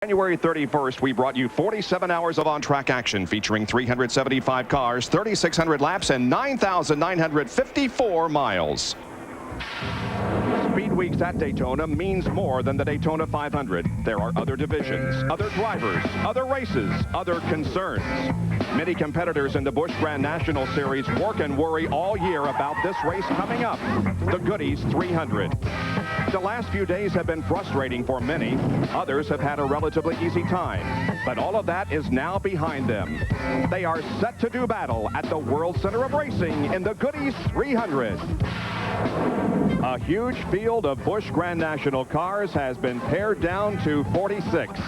January 31st, we brought you 47 hours of on-track action featuring 375 cars, 3,600 laps, and 9,954 miles. Speed Weeks at Daytona means more than the Daytona 500. There are other divisions, other drivers, other races, other concerns. Many competitors in the Busch Grand National Series work and worry all year about this race coming up, the Goody's 300. The last few days have been frustrating for many. Others have had a relatively easy time. But all of that is now behind them. They are set to do battle at the World Center of Racing in the Goody's 300. A huge field of Busch Grand National cars has been pared down to 46.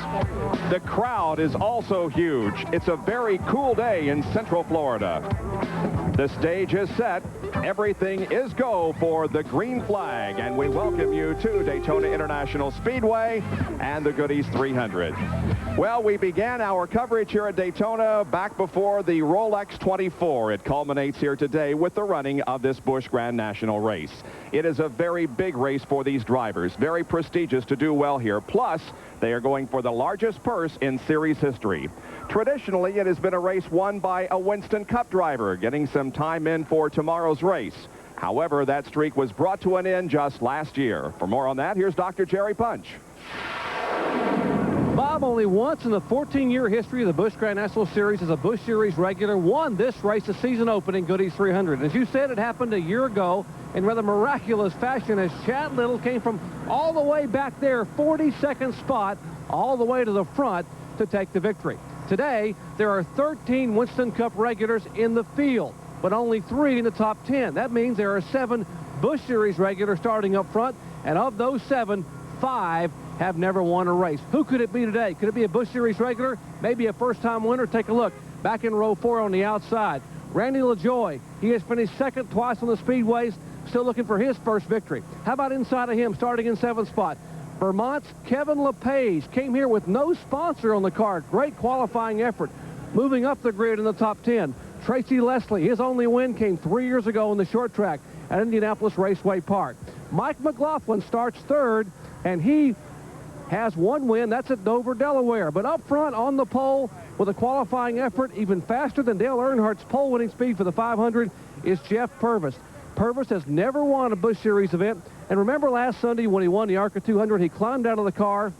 The crowd is also huge. It's a very cool day in Central Florida. The stage is set. Everything is go for the green flag, and we welcome you to Daytona International Speedway and the Goody's 300. Well, we began our coverage here at Daytona back before the Rolex 24. It culminates here today with the running of this Busch Grand National race. It is a very big race for these drivers, very prestigious to do well here. Plus, they are going for the largest purse in series history. Traditionally, it has been a race won by a Winston Cup driver, getting some time in for tomorrow's race. However, that streak was brought to an end just last year. For more on that, here's Dr. Jerry Punch. Bob, only once in the 14-year history of the Busch Grand National Series as a Busch Series regular won this race, the season opening Goody's 300. As you said, it happened a year ago in rather miraculous fashion as Chad Little came from all the way back there, 42nd spot, all the way to the front to take the victory. Today, there are 13 Winston Cup regulars in the field, but only 3 in the top 10. That means there are 7 Busch Series regulars starting up front, and of those 7, 5 have never won a race. Who could it be today? Could it be a Busch Series regular? Maybe a first-time winner? Take a look. Back in row 4 on the outside, Randy LaJoie. He has finished second twice on the Speedways, still looking for his first victory. How about inside of him, starting in 7th spot? Vermont's Kevin LePage came here with no sponsor on the car. Great qualifying effort. Moving up the grid in the top 10, Tracy Leslie. His only win came 3 years ago on the short track at Indianapolis Raceway Park. Mike McLaughlin starts 3rd, and he has 1 win. That's at Dover, Delaware. But up front on the pole with a qualifying effort, even faster than Dale Earnhardt's pole-winning speed for the 500, is Jeff Purvis. Purvis has never won a Busch Series event. And remember last Sunday when he won the ARCA 200, he climbed out of the car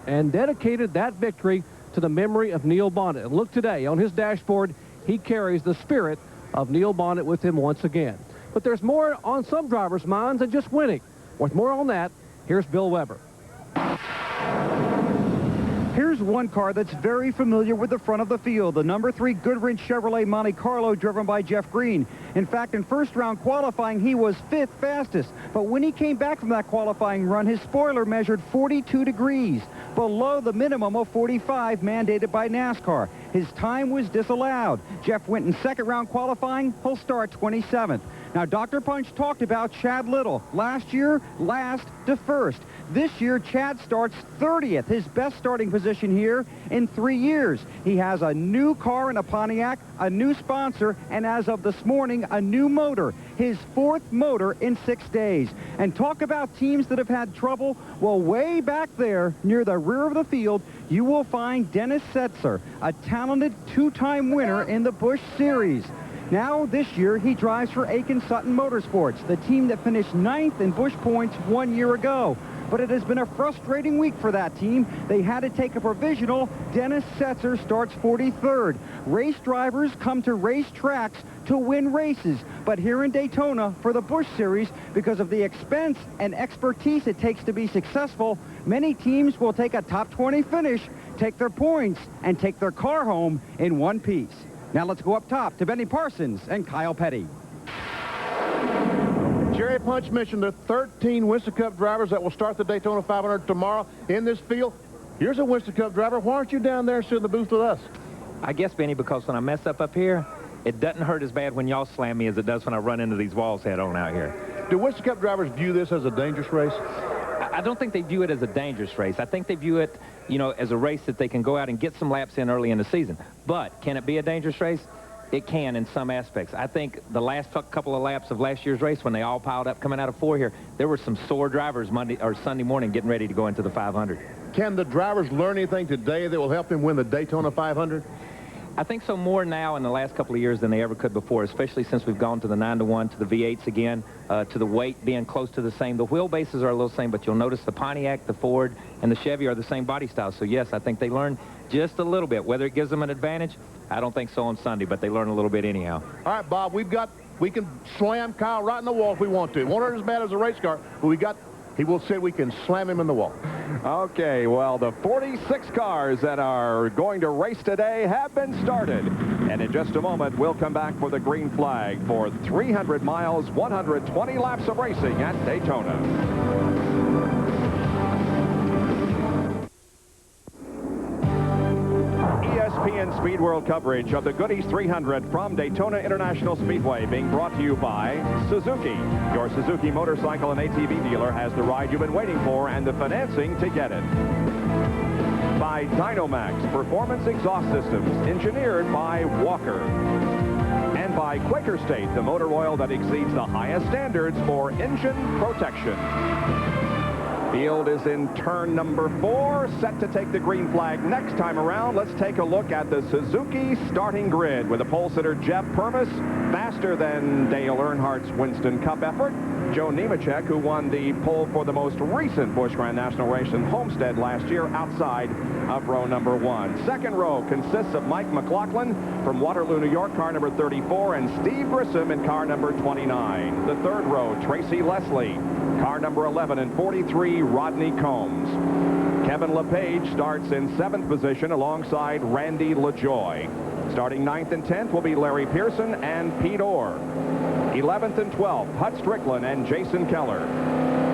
and dedicated that victory to the memory of Neil Bonnet. And look today, on his dashboard, he carries the spirit of Neil Bonnet with him once again. But there's more on some drivers' minds than just winning. With more on that, here's Bill Weber. Here's one car that's very familiar with the front of the field, the number 3 Goodwrench Chevrolet Monte Carlo driven by Jeff Green. In fact, in first-round qualifying, he was 5th fastest. But when he came back from that qualifying run, his spoiler measured 42 degrees, below the minimum of 45 mandated by NASCAR. His time was disallowed. Jeff went in second-round qualifying. He'll start 27th. Now, Dr. Punch talked about Chad Little. Last year, last to first. This year, Chad starts 30th, his best starting position here in 3 years. He has a new car in a Pontiac, a new sponsor, and as of this morning, a new motor. His 4th motor in 6 days. And talk about teams that have had trouble. Well, way back there, near the rear of the field, you will find Dennis Setzer, a talented 2-time winner in the Busch Series. Now, this year, he drives for Aiken Sutton Motorsports, the team that finished 9th in Busch points 1 year ago. But it has been a frustrating week for that team. They had to take a provisional. Dennis Setzer starts 43rd. Race drivers come to race tracks to win races. But here in Daytona, for the Busch Series, because of the expense and expertise it takes to be successful, many teams will take a top 20 finish, take their points, and take their car home in one piece. Now let's go up top to Benny Parsons and Kyle Petty. Jerry Punch mentioned the 13 Winston Cup drivers that will start the Daytona 500 tomorrow in this field. Here's a Winston Cup driver. Why aren't you down there sitting in the booth with us? I guess, Benny, because when I mess up here, it doesn't hurt as bad when y'all slam me as it does when I run into these walls head on out here. Do Winston Cup drivers view this as a dangerous race? I don't think they view it as a dangerous race. I think they view it, you know, as a race that they can go out and get some laps in early in the season. But can it be a dangerous race? It can in some aspects. I think the last couple of laps of last year's race, when they all piled up coming out of 4 here, there were some sore drivers Monday or Sunday morning getting ready to go into the 500. Can the drivers learn anything today that will help them win the Daytona 500? I think so more now in the last couple of years than they ever could before, especially since we've gone to the 9-to-1, to the V8s again, to the weight being close to the same. The wheelbases are a little same, but you'll notice the Pontiac, the Ford, and the Chevy are the same body style. So, yes, I think they learn just a little bit. Whether it gives them an advantage, I don't think so on Sunday, but they learn a little bit anyhow. All right, Bob, we can slam Kyle right in the wall if we want to. Won't hurt as bad as a race car, but he will say we can slam him in the wall. Okay, well, the 46 cars that are going to race today have been started. And in just a moment, we'll come back for the green flag for 300 miles, 120 laps of racing at Daytona. ESPN Speed World coverage of the Goody's 300 from Daytona International Speedway being brought to you by Suzuki. Your Suzuki motorcycle and ATV dealer has the ride you've been waiting for and the financing to get it. By Dynomax Performance Exhaust Systems, engineered by Walker. And by Quaker State, the motor oil that exceeds the highest standards for engine protection. Field is in turn number 4, set to take the green flag next time around. Let's take a look at the Suzuki starting grid with the pole sitter Jeff Purvis, faster than Dale Earnhardt's Winston Cup effort. Joe Nemechek, who won the pole for the most recent Busch Grand National race in Homestead last year, outside of row number 1. Second row consists of Mike McLaughlin from Waterloo, New York, car number 34, and Steve Grissom in car number 29. The third row, Tracy Leslie, car number 11, and 43, Rodney Combs. Kevin LePage starts in 7th position alongside Randy LaJoy. Starting 9th and 10th will be Larry Pearson and Pete Orr. 11th and 12th, Hut Strickland and Jason Keller.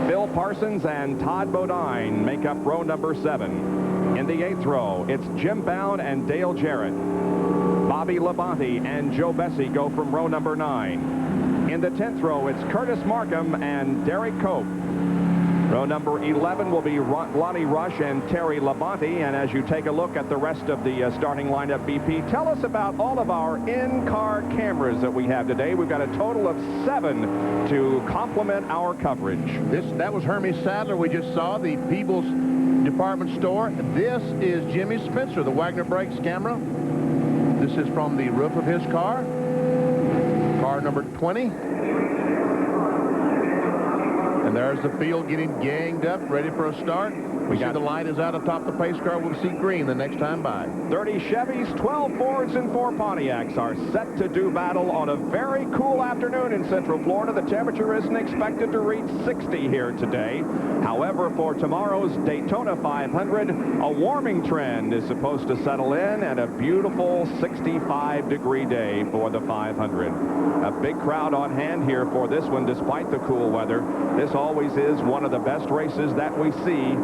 Phil Parsons and Todd Bodine make up row number 7. In the 8th row, it's Jim Bound and Dale Jarrett. Bobby Labonte and Joe Bessie go from row number 9. In the 10th row, it's Curtis Markham and Derek Cope. Row number 11 will be Lonnie Rush and Terry Labonte. And as you take a look at the rest of the starting lineup, BP, tell us about all of our in-car cameras that we have today. We've got a total of 7 to complement our coverage. That was Hermie Sadler we just saw, the Peebles department store. This is Jimmy Spencer, the Wagner Brakes camera. This is from the roof of his car. Car number 20. And there's the field getting ganged up, ready for a start. We see the light is out atop the pace car. We'll see green the next time by. 30 Chevys, 12 Fords, and 4 Pontiacs are set to do battle on a very cool afternoon in Central Florida. The temperature isn't expected to reach 60 here today. However, for tomorrow's Daytona 500, a warming trend is supposed to settle in and a beautiful 65-degree day for the 500. A big crowd on hand here for this one, despite the cool weather. This always is one of the best races that we see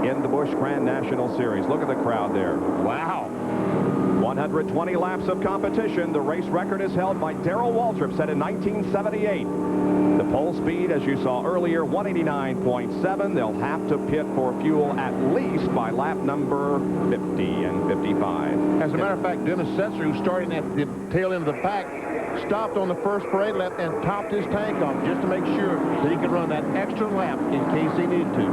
in the Busch Grand National Series. Look at the crowd there. Wow. 120 laps of competition. The race record is held by Darrell Waltrip, set in 1978. The pole speed, as you saw earlier, 189.7. They'll have to pit for fuel at least by lap number 50 and 55. As a matter of fact, Dennis Setzer, who's starting at the tail end of the pack, stopped on the first parade lap and topped his tank off just to make sure that he could run that extra lap in case he needed to.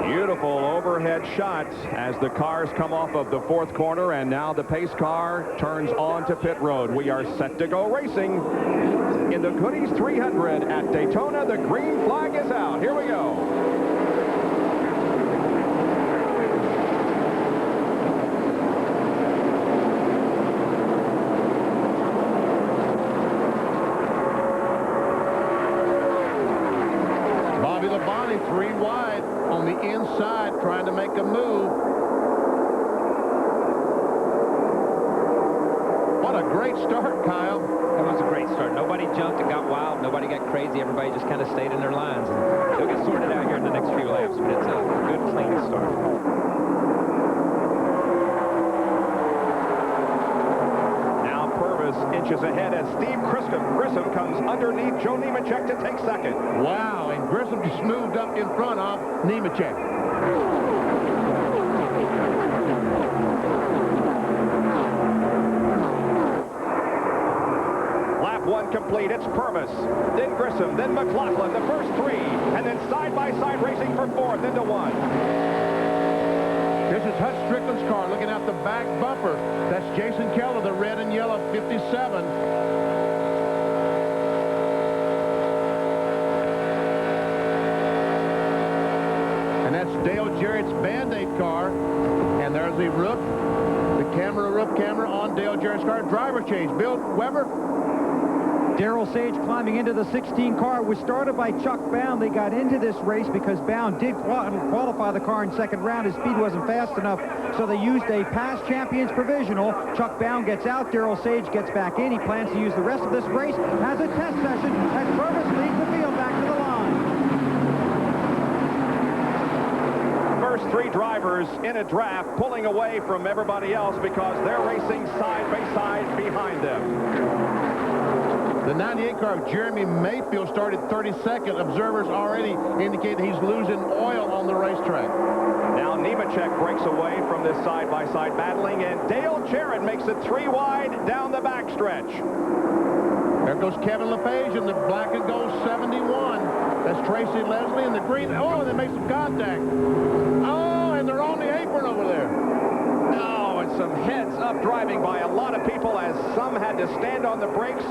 Beautiful overhead shots as the cars come off of the 4th corner, and now the pace car turns on to pit road. We are set to go racing in the Goody's 300 at Daytona. The green flag is out. Here we go. Bobby Labonte 3 wide on the inside, trying to make a move. What a great start, Kyle. It was a great start. Nobody jumped and got wild. Nobody got crazy. Everybody just kind of stayed in their lines. And they'll get sorted out here in the next few laps, but it's a good, clean start. Now Purvis inches ahead as Steve Grissom comes underneath Joe Nemechek to take second. Wow, and Grissom just moved up in front of Nemechek. Lap 1 complete. It's Purvis, then Grissom, then McLaughlin, the first three, and then side-by-side racing for fourth into one. This is Hutch Strickland's car looking out the back bumper. That's Jason Keller, the red and yellow 57. And that's Dale Jarrett's Band-Aid car. And there's the roof, the roof camera on Dale Jarrett's car. Driver change. Bill Weber. Darrell Sage climbing into the 16 car was started by Chuck Bound. They got into this race because Bound did qualify the car in second round. His speed wasn't fast enough, so they used a past champions provisional. Chuck Bound gets out. Darrell Sage gets back in. He plans to use the rest of this race as a test session as Purvis leads the field back to the line. First three drivers in a draft pulling away from everybody else because they're racing side by side behind them. The 98 car of Jeremy Mayfield started 32nd. Observers already indicate he's losing oil on the racetrack. Now Nemechek breaks away from this side-by-side battling, and Dale Jarrett makes it 3 wide down the backstretch. There goes Kevin LePage in the black and gold 71. That's Tracy Leslie in the green. Oh, they make some contact. Oh, and they're on the apron over there. Oh, and some heads-up driving by a lot of people as some had to stand on the brakes,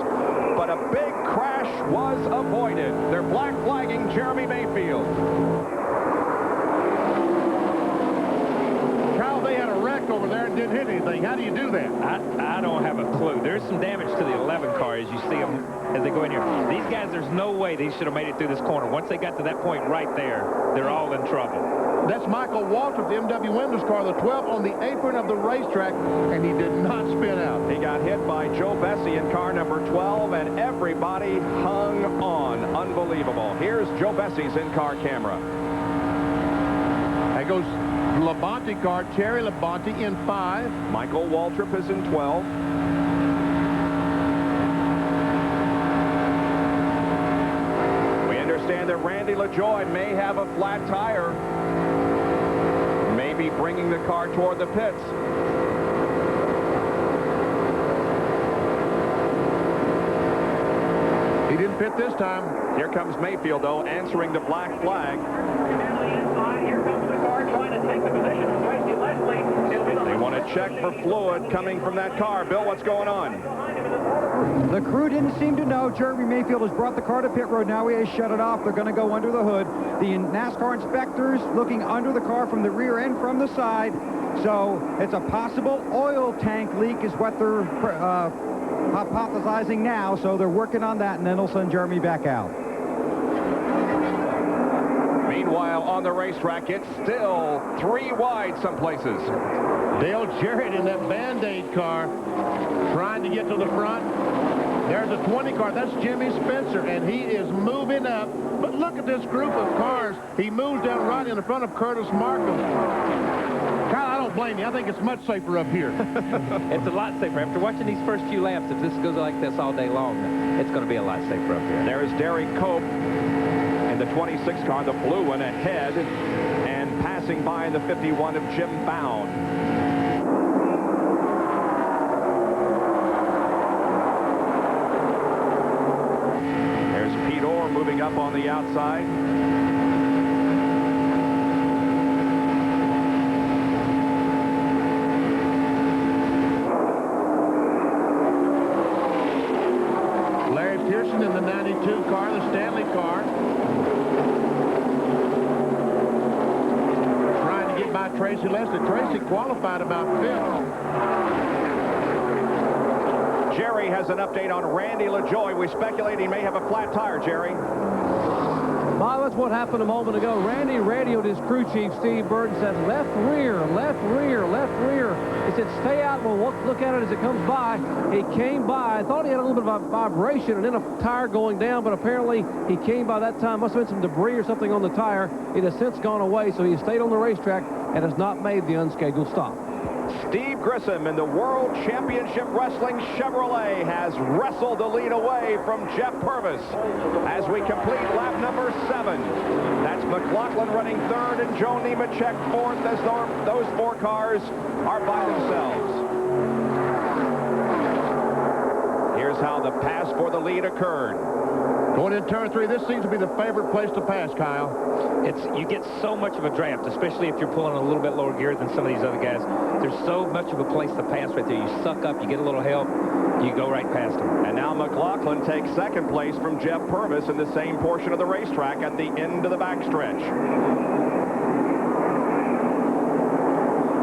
but a big crash was avoided. They're black flagging Jeremy Mayfield. Kyle, they had a wreck over there and didn't hit anything. How do you do that? I don't have a clue. There's some damage to the 11 car as you see them as they go in here. These guys, there's no way they should have made it through this corner. Once they got to that point right there, they're all in trouble. That's Michael Waltrip, the M.W. Windows car, the 12 on the apron of the racetrack, and he did not spin out. He got hit by Joe Bessie in car number 12, and everybody hung on. Unbelievable. Here's Joe Bessie's in-car camera. There goes Labonte car, Terry Labonte in 5. Michael Waltrip is in 12. We understand that Randy LaJoie may have a flat tire. Maybe bringing the car toward the pits. He didn't pit this time. Here comes Mayfield, though, answering the black flag. Here comes the car trying to take the position of Tracy Leslie. They want to check for fluid coming from that car. Bill, what's going on? The crew didn't seem to know. Jeremy Mayfield has brought the car to pit road. Now he has shut it off. They're going to go under the hood. The NASCAR inspectors looking under the car from the rear and from the side. So it's a possible oil tank leak is what they're hypothesizing now. So they're working on that, and then they'll send Jeremy back out. Meanwhile, on the racetrack, it's still 3 wide some places. Dale Jarrett in that Band-Aid car trying to get to the front. There's a 20 car. That's Jimmy Spencer, and he is moving up. But look at this group of cars. He moves down right in the front of Curtis Markham. Kyle, I don't blame you. I think it's much safer up here. It's a lot safer. After watching these first few laps, if this goes like this all day long, it's going to be a lot safer up here. There's Derek Cope in the 26 car, the blue one ahead, and passing by the 51 of Jim Bound. There's Pete Orr moving up on the outside. Larry Pearson in the 92 car, the Stanley car. Trying to get by Tracy Leslie. Tracy qualified about 5th. Jerry has an update on Randy LaJoie. We speculate he may have a flat tire, Jerry. Bob, that's what happened a moment ago. Randy radioed his crew chief, Steve Bird, and said, left rear, left rear, left rear. He said, stay out. We'll look at it as it comes by. He came by. I thought he had a little bit of a vibration and then a tire going down, but apparently he came by that time. Must have been some debris or something on the tire. It has since gone away, so he stayed on the racetrack and has not made the unscheduled stop. Steve Grissom in the World Championship Wrestling Chevrolet has wrestled the lead away from Jeff Purvis as we complete lap number 7. That's McLaughlin running 3rd and Joe Nemechek 4th as those 4 cars are by themselves. Here's how the pass for the lead occurred. Going in turn 3, this seems to be the favorite place to pass, Kyle. You get so much of a draft, especially if you're pulling a little bit lower gear than some of these other guys. There's so much of a place to pass right there. You suck up, you get a little help, you go right past them. And now McLaughlin takes second place from Jeff Purvis in the same portion of the racetrack at the end of the backstretch.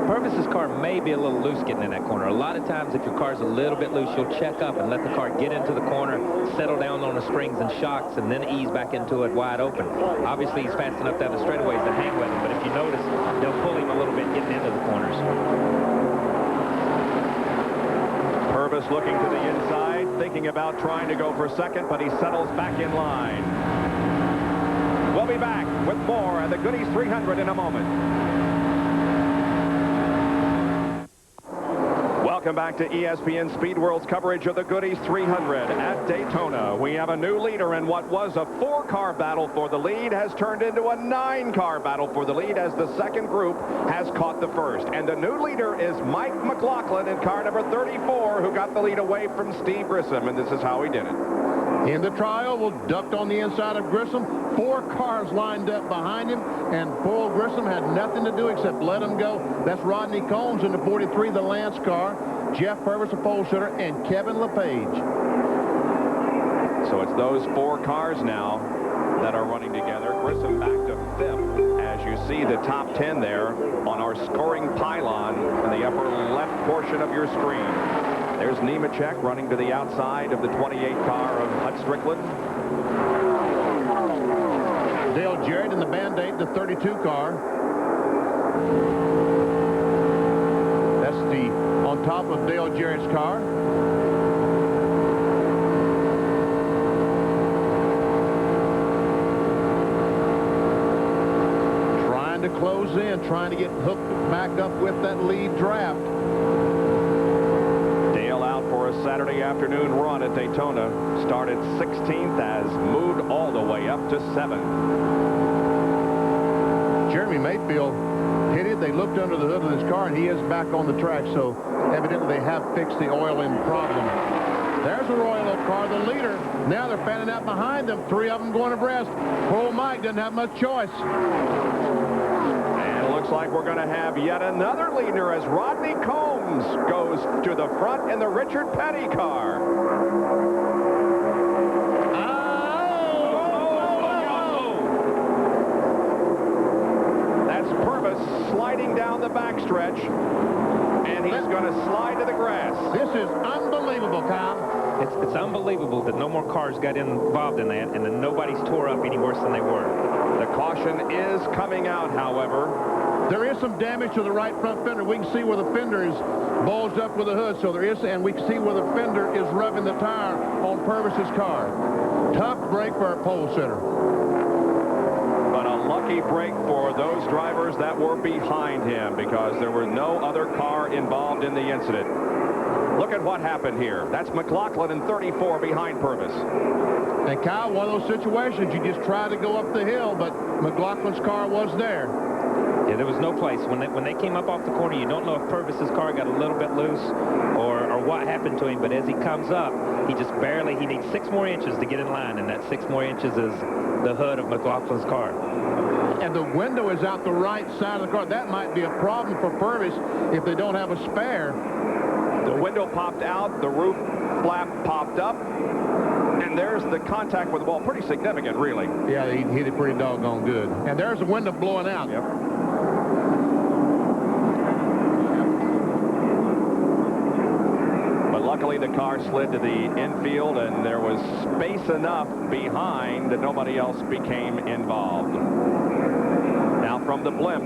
Purvis's car may be a little loose getting in that corner. A lot of times, if your car's a little bit loose, you'll check up and let the car get into the corner, settle down on the springs and shocks, and then ease back into it wide open. Obviously, he's fast enough down the straightaways to hang with him, but if you notice, they'll pull him a little bit getting into the corners. Purvis looking to the inside, thinking about trying to go for second, but he settles back in line. We'll be back with more at the Goody's 300 in a moment. Welcome back to ESPN Speed World's coverage of the Goody's 300 at Daytona. We have a new leader, and what was a 4-car battle for the lead has turned into a 9-car battle for the lead as the second group has caught the first. And the new leader is Mike McLaughlin in car number 34, who got the lead away from Steve Grissom, and this is how he did it. In the trial, ducked on the inside of Grissom. 4 cars lined up behind him, and poor Grissom had nothing to do except let him go. That's Rodney Combs in the 43, the Lance car, Jeff Purvis, the pole sitter, and Kevin LePage. So it's those 4 cars now that are running together. Grissom back to 5th, as you see the top 10 there on our scoring pylon in the upper left portion of your screen. There's Nemechek running to the outside of the 28 car of Hut Strickland. Dale Jarrett in the Band-Aid, the 32 car. That's on top of Dale Jarrett's car. Trying to close in, trying to get hooked back up with that lead draft. For a Saturday afternoon run at Daytona, started 16th, has moved all the way up to 7th. Jeremy Mayfield hit it. They looked under the hood of his car, and he is back on the track, so evidently they have fixed the oiling problem. There's a Royal Oak car, the leader. Now they're fanning out behind them. 3 of them going abreast. Poor Mike doesn't have much choice. Looks like we're going to have yet another leader as Rodney Combs goes to the front in the Richard Petty car. That's Purvis sliding down the backstretch, and he's going to slide to the grass. This is unbelievable, Kyle. It's unbelievable that no more cars got involved in that, and that nobody's tore up any worse than they were. The caution is coming out, however. There is some damage to the right front fender. We can see where the fender is bulged up with the hood, so there is, and we can see where the fender is rubbing the tire on Purvis's car. Tough break for our pole sitter. But a lucky break for those drivers that were behind him, because there were no other car involved in the incident. Look at what happened here. That's McLaughlin in 34 behind Purvis. And Kyle, one of those situations, you just try to go up the hill, but McLaughlin's car was there. Yeah, there was no place. When they came up off the corner, you don't know if Purvis's car got a little bit loose or what happened to him, but as he comes up, he just barely, he needs 6 more inches to get in line, and that 6 more inches is the hood of McLaughlin's car. And the window is out the right side of the car. That might be a problem for Purvis if they don't have a spare. The window popped out, the roof flap popped up, and there's the contact with the ball. Pretty significant, really. Yeah, he hit it pretty doggone good. And there's the window blowing out. Yep. But luckily, the car slid to the infield, and there was space enough behind that nobody else became involved. Now from the blimp.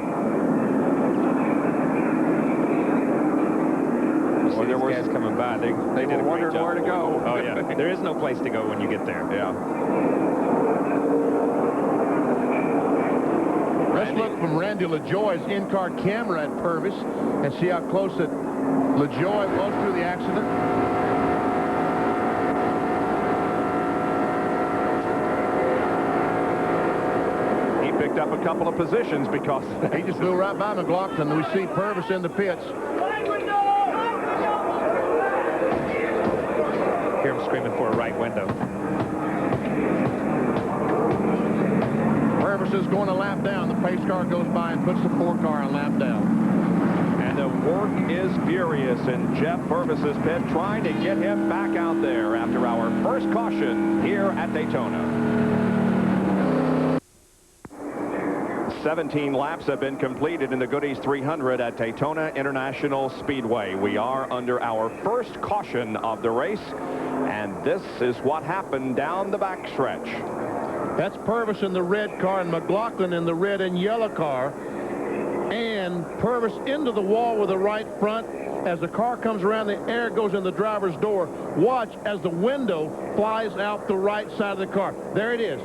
Well, there were guys coming by. They did a great job. Where to go. Oh, yeah. There is no place to go when you get there. Yeah. Let's look from Randy LaJoie's in-car camera at Purvis and see how close that LaJoie was to the accident. He picked up a couple of positions because he just flew right by McLaughlin. We see Purvis in the pits. Here, hear him screaming for a right window. Purvis is going a lap down. The pace car goes by and puts the 4 car on lap down. And the work is furious in Jeff Purvis's pit, trying to get him back out there after our first caution here at Daytona. 17 laps have been completed in the Goody's 300 at Daytona International Speedway. We are under our first caution of the race, and this is what happened down the backstretch. That's Purvis in the red car and McLaughlin in the red and yellow car. And Purvis into the wall with the right front. As the car comes around, the air goes in the driver's door. Watch as the window flies out the right side of the car. There it is.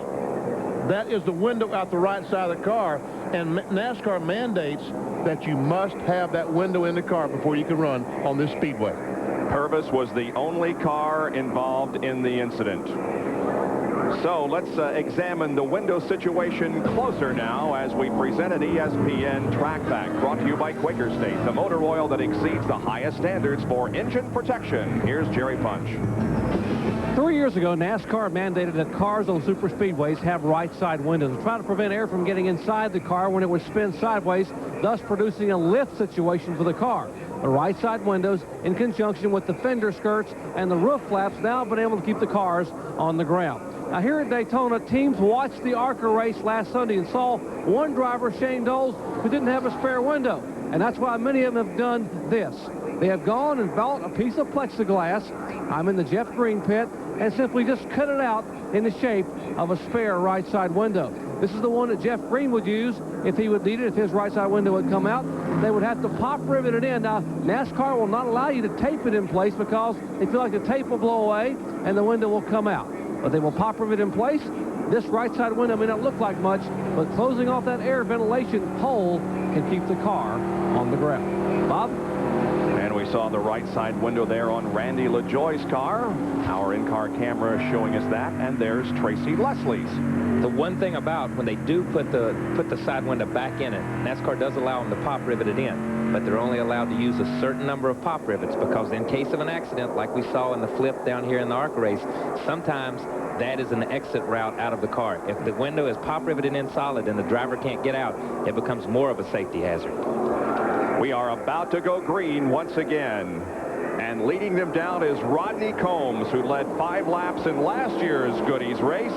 That is the window out the right side of the car. And NASCAR mandates that you must have that window in the car before you can run on this speedway. Purvis was the only car involved in the incident. So let's examine the window situation closer now as we present an ESPN Trackback, brought to you by Quaker State, the motor oil that exceeds the highest standards for engine protection. Here's Jerry Punch. 3 years ago, NASCAR mandated that cars on super speedways have right side windows to try to prevent air from getting inside the car when it would spin sideways, thus producing a lift situation for the car. The right side windows, in conjunction with the fender skirts and the roof flaps, now have been able to keep the cars on the ground. Now, here at Daytona, teams watched the ARCA race last Sunday and saw one driver, Shane Doles, who didn't have a spare window. And that's why many of them have done this. They have gone and bought a piece of plexiglass. I'm in the Jeff Green pit, and simply just cut it out in the shape of a spare right side window. This is the one that Jeff Green would use if he would need it, if his right side window would come out. They would have to pop rivet it in. Now, NASCAR will not allow you to tape it in place because they feel like the tape will blow away and the window will come out. But they will pop rivet in place. This right side window may not look like much, but closing off that air ventilation hole can keep the car on the ground. Bob? And we saw the right side window there on Randy LaJoie's car. Our in-car camera showing us that, and there's Tracy Leslie's. The one thing about when they do put the side window back in it, NASCAR does allow them to pop rivet it in, but they're only allowed to use a certain number of pop rivets because in case of an accident, like we saw in the flip down here in the ARCA race, sometimes that is an exit route out of the car. If the window is pop riveted in solid and the driver can't get out, it becomes more of a safety hazard. We are about to go green once again. And leading them down is Rodney Combs, who led 5 laps in last year's Goody's race.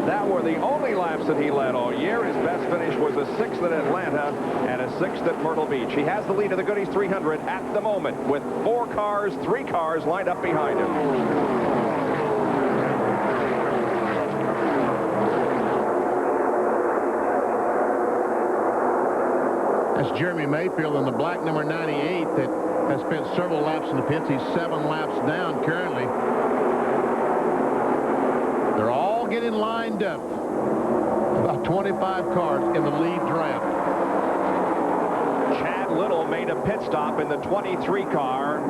That were the only laps that he led all year. His best finish was a 6th at Atlanta and a 6th at Myrtle Beach. He has the lead of the Goody's 300 at the moment with 3 cars lined up behind him. That's Jeremy Mayfield in the black number 98 that has spent several laps in the pits. He's 7 laps down currently. They're all getting lined up. About 25 cars in the lead draft. Chad Little made a pit stop in the 23 car.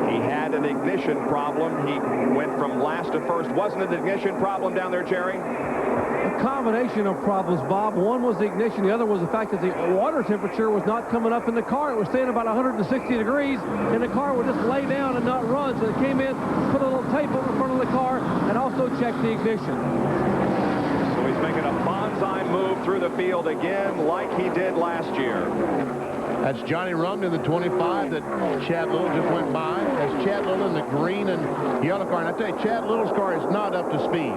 He had an ignition problem. He went from last to first. Wasn't an ignition problem down there, Jerry? A combination of problems, Bob. One was the ignition. The other was the fact that the water temperature was not coming up in the car. It was staying about 160 degrees, and the car would just lay down and not run. So they came in, put a little tape over the front of the car, and also checked the ignition. So he's making a bonsai move through the field again like he did last year. That's Johnny Rumney in the 25 that Chad Little just went by. That's Chad Little in the green and yellow car. And I tell you, Chad Little's car is not up to speed.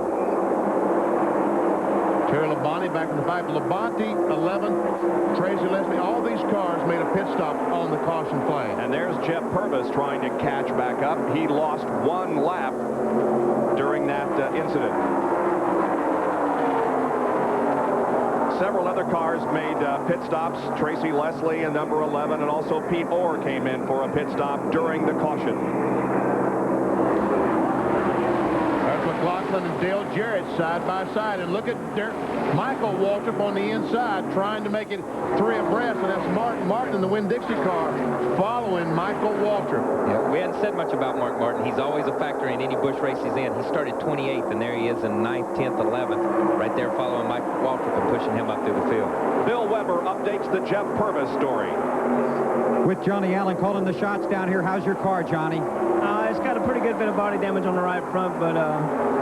Terry Labonte back in the 5. Labonte, 11. Tracy Leslie. All these cars made a pit stop on the caution flag. And there's Jeff Purvis trying to catch back up. He lost 1 lap during that incident. Several other cars made pit stops. Tracy Leslie in number 11, and also Pete Orr came in for a pit stop during the caution. McLaughlin and Dale Jarrett side by side, and look at Michael Waltrip on the inside trying to make it 3 abreast, and that's Mark Martin in the Winn-Dixie car following Michael Waltrip. Yeah, we hadn't said much about Mark Martin. He's always a factor in any Busch race he's in. He started 28th, and there he is in 9th, 10th, 11th, right there following Michael Waltrip and pushing him up through the field. Bill Weber updates the Jeff Purvis story. With Johnny Allen calling the shots down here. How's your car, Johnny? it's got a pretty good bit of body damage on the right front, but,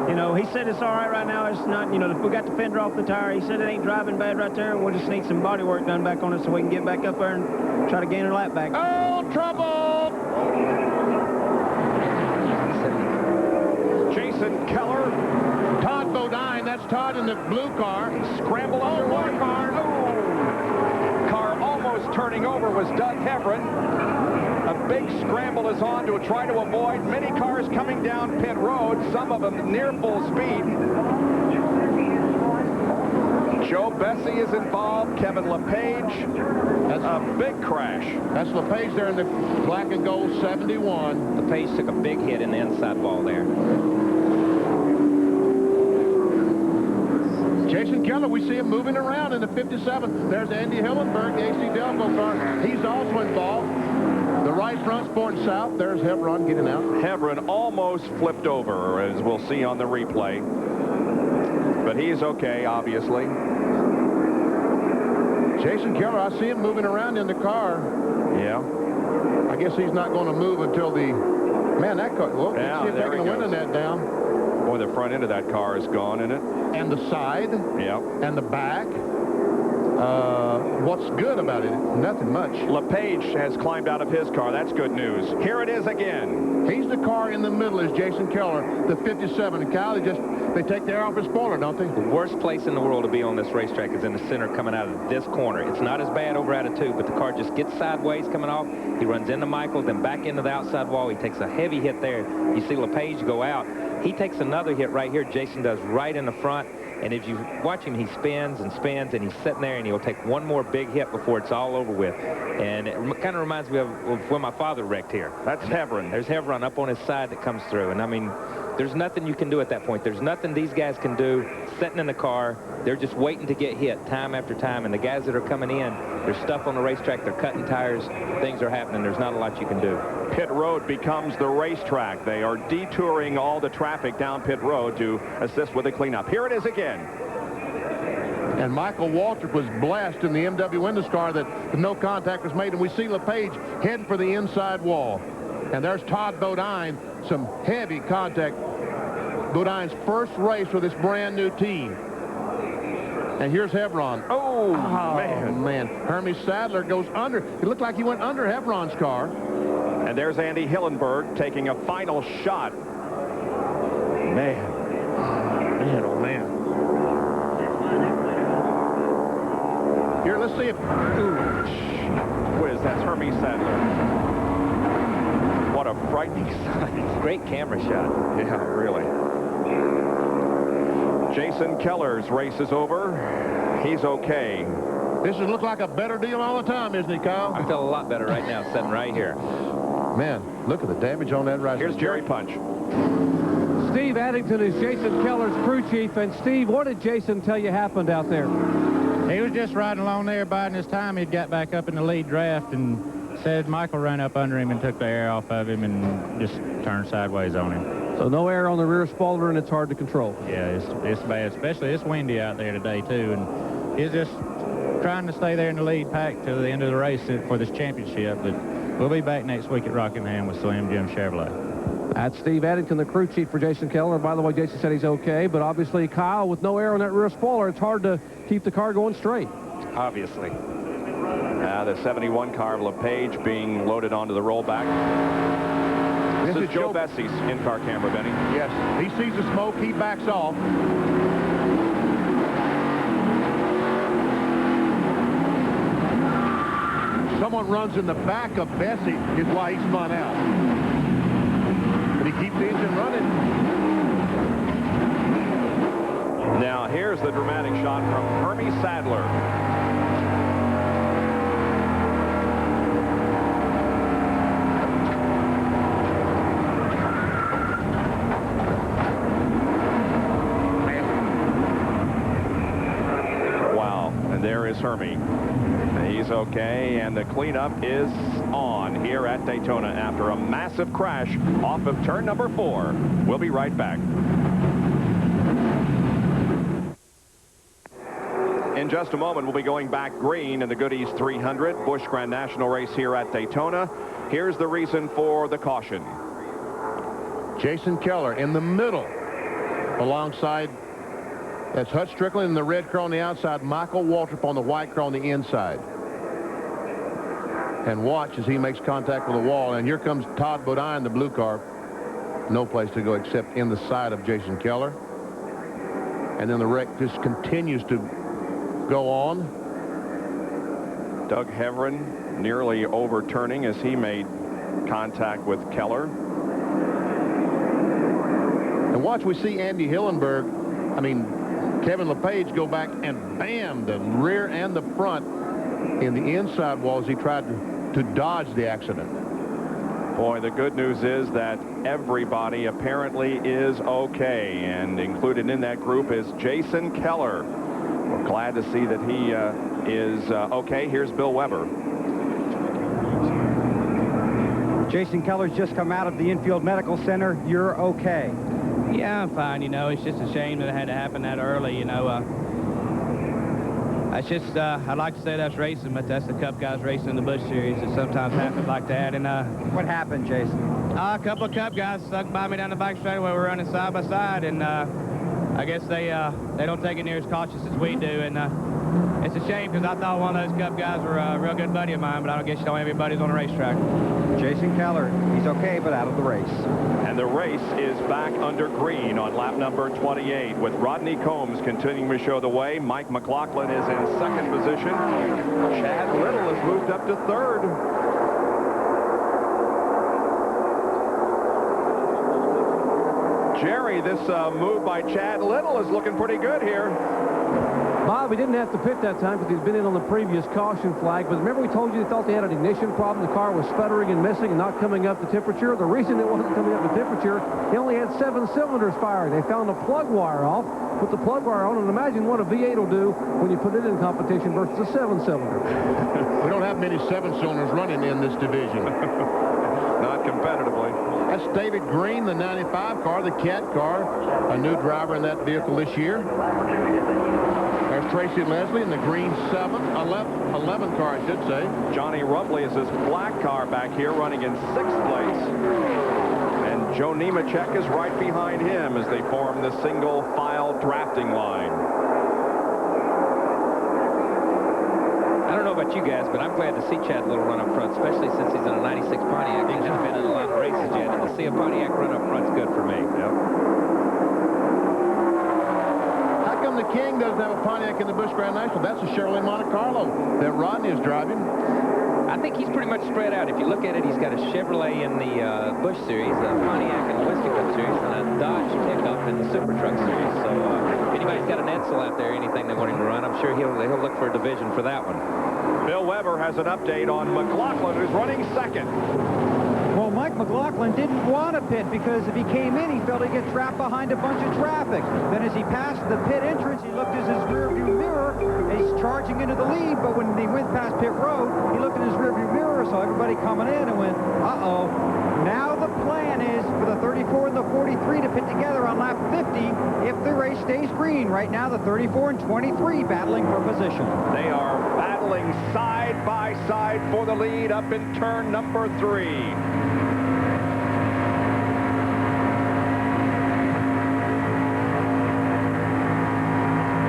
you know, he said it's all right now. It's not, you know, we got the fender off the tire. He said it ain't driving bad right there, and we'll just need some body work done back on it so we can get back up there and try to gain a lap back. Oh, trouble! Jason Keller. Todd Bodine, that's Todd in the blue car. Scramble under one car. Oh! Car almost turning over was Doug Hebron. A big scramble is on to try to avoid many cars coming down pit road, some of them near full speed. Joe Bessie is involved, Kevin LePage. That's a big crash. That's LePage there in the black and gold 71. LePage took a big hit in the inside wall there. Jason Keller, we see him moving around in the 57. There's Andy Hillenberg, the AC Delco car. He's also involved. The right front's pointing south. There's Hebron getting out. Hebron almost flipped over, as we'll see on the replay. But he's okay, obviously. Jason Keller, I see him moving around in the car. Yeah. I guess he's not going to move until the... Man, that car... Well, Yeah, let's see if there they can he win goes. that down. Boy, the front end of that car is gone, isn't it? And the side. Yeah. And the back. What's good about it? Nothing much. LePage has climbed out of his car. That's good news. Here it is again. He's the car in the middle is Jason Keller, the 57. And Kyle, they take the air off his spoiler, don't they? The worst place in the world to be on this racetrack is in the center coming out of this corner. It's not as bad over out of 2, but the car just gets sideways coming off. He runs into Michael, then back into the outside wall. He takes a heavy hit there. You see LePage go out. He takes another hit right here. Jason does right in the front. And if you watch him, he spins and spins, and he's sitting there, and he'll take one more big hit before it's all over with. And it kind of reminds me of when my father wrecked here. That's Hebron. There's Hebron up on his side that comes through. And, I mean, there's nothing you can do at that point. There's nothing these guys can do sitting in the car. They're just waiting to get hit time after time. And the guys that are coming in, there's stuff on the racetrack. They're cutting tires. Things are happening. There's not a lot you can do. Pit road becomes the racetrack. They are detouring all the traffic down pit road to assist with the cleanup. Here it is again. And Michael Waltrip was blessed in the MW Windows car that no contact was made. And we see LePage heading for the inside wall. And there's Todd Bodine, some heavy contact. Bodine's first race for this brand new team. And here's Hebron. Oh, man. Hermie Sadler goes under. It looked like he went under Hebron's car. And there's Andy Hillenberg taking a final shot. Man. Man, oh, man. Here, let's see if... Whiz, that's Hermie Sadler. What a frightening sight. Great camera shot. Yeah, really. Jason Keller's race is over. He's okay. This would look like a better deal all the time, isn't it, Kyle? I feel a lot better right now sitting right here. Man, look at the damage on that right. Here's Jerry Punch. Steve Addington is Jason Keller's crew chief. And, Steve, what did Jason tell you happened out there? He was just riding along there, biding his time. He'd got back up in the lead draft and said Michael ran up under him and took the air off of him and just turned sideways on him. So no air on the rear spoiler, and it's hard to control. Yeah, it's bad, especially it's windy out there today, too. And he's just trying to stay there in the lead pack till the end of the race for this championship. But we'll be back next week at Rockingham with Slim Jim Chevrolet. That's Steve Addington, the crew chief for Jason Keller. By the way, Jason said he's okay, but obviously, Kyle, with no air on that rear spoiler, it's hard to keep the car going straight. Obviously. The 71 car of LePage being loaded onto the rollback. This is Joe Bessie's in-car camera, Benny. Yes, he sees the smoke, he backs off. Someone runs in the back of Bessie is why he spun out. But he keeps the engine running. Now, here's the dramatic shot from Hermie Sadler. There is Hermie. He's okay, and the cleanup is on here at Daytona after a massive crash off of turn number 4. We'll be right back. In just a moment, we'll be going back green in the Goody's 300 Busch Grand National race here at Daytona. Here's the reason for the caution. Jason Keller in the middle alongside, that's Hutch Strickland in the red car on the outside, Michael Waltrip on the white car on the inside. And watch as he makes contact with the wall. And here comes Todd Bodine in the blue car. No place to go except in the side of Jason Keller. And then the wreck just continues to go on. Doug Heverin nearly overturning as he made contact with Keller. And watch, we see Andy Hillenberg, I mean, Kevin LePage go back and bam, the rear and the front in the inside wall as he tried to dodge the accident. Boy, the good news is that everybody apparently is okay, and included in that group is Jason Keller. We're glad to see that he is okay. Here's Bill Weber. Jason Keller's just come out of the infield medical center. You're okay. Yeah, I'm fine. You know, it's just a shame that it had to happen that early. You know, it's just, I'd like to say that's racing, but that's the Cup guys racing in the Busch Series. It sometimes happens like that. And what happened, Jason? A couple of Cup guys stuck by me down the back straightaway. We're running side by side, and I guess they don't take it near as cautious as we do. And it's a shame because I thought one of those Cup guys were a real good buddy of mine, but I don't guess you don't have any buddies on the racetrack. Jason Keller, he's okay, but out of the race. And the race is back under green on lap number 28 with Rodney Combs continuing to show the way. Mike McLaughlin is in second position. Chad Little has moved up to third. Jerry, this move by Chad Little is looking pretty good here. Bob, he didn't have to pit that time because he'd been in on the previous caution flag. But remember we told you they thought they had an ignition problem. The car was sputtering and missing and not coming up to temperature. The reason it wasn't coming up to temperature, he only had 7 cylinders firing. They found the plug wire off, put the plug wire on, and imagine what a V8 will do when you put it in competition versus a 7-cylinder. We don't have many 7-cylinders running in this division. Not competitively. That's David Green, the 95 car, the Cat car, a new driver in that vehicle this year. There's Tracy Leslie in the green 11 car, I should say. Johnny Rumley is his black car back here running in 6th place. And Joe Nemechek is right behind him as they form the single file drafting line. I don't know about you guys, but I'm glad to see Chad Little run up front, especially since he's in a 96 Pontiac. He hasn't been in a lot of races yet, and to see a Pontiac run up front's good for me. Yep. How come the King doesn't have a Pontiac in the Busch Grand National? That's a Chevrolet Monte Carlo that Rodney is driving. I think he's pretty much spread out. If you look at it, he's got a Chevrolet in the Busch Series, a Pontiac in the Winston Cup Series, and a Dodge pickup in the Super Truck Series. So if anybody's got an Edsel out there, anything they want him to run, I'm sure he'll look for a division for that one. Bill Weber has an update on McLaughlin, who's running second. Well, Mike McLaughlin didn't want to pit because if he came in, he felt he'd get trapped behind a bunch of traffic. Then as he passed the pit entrance, he looked at his rearview mirror, and he's charging into the lead. But when he went past pit road, he looked at his rearview mirror, saw everybody coming in and went, uh-oh. Now the plan is for the 34 and the 43 to pit together on lap 50 if the race stays green. Right now, the 34 and 23 battling for position. They are battling side by side for the lead up in turn number 3.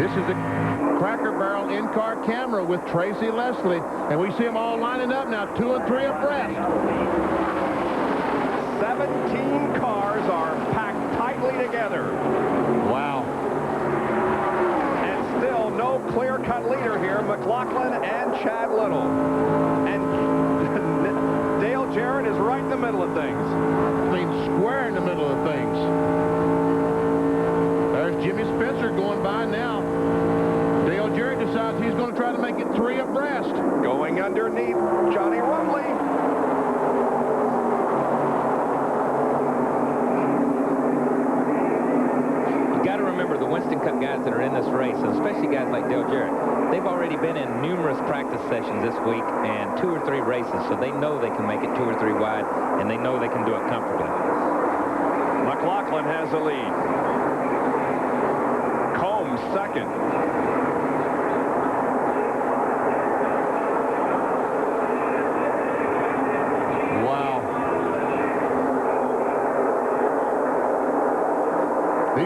This is a Cracker Barrel in-car camera with Tracy Leslie, and we see them all lining up now, 2 and 3 abreast. 17 cars are packed tightly together. Wow. And still no clear-cut leader here, McLaughlin and Chad Little. And Dale Jarrett is right in the middle of things. I mean, square in the middle of things. There's Jimmy Spencer going by now. Dale Jarrett decides he's going to try to make it 3 abreast. Going underneath Johnny Rumley. You got to remember the Winston Cup guys that are in this race, and especially guys like Dale Jarrett, they've already been in numerous practice sessions this week and 2 or 3 races, so they know they can make it 2 or 3 wide, and they know they can do it comfortably. McLaughlin has the lead. Combs second. Wow.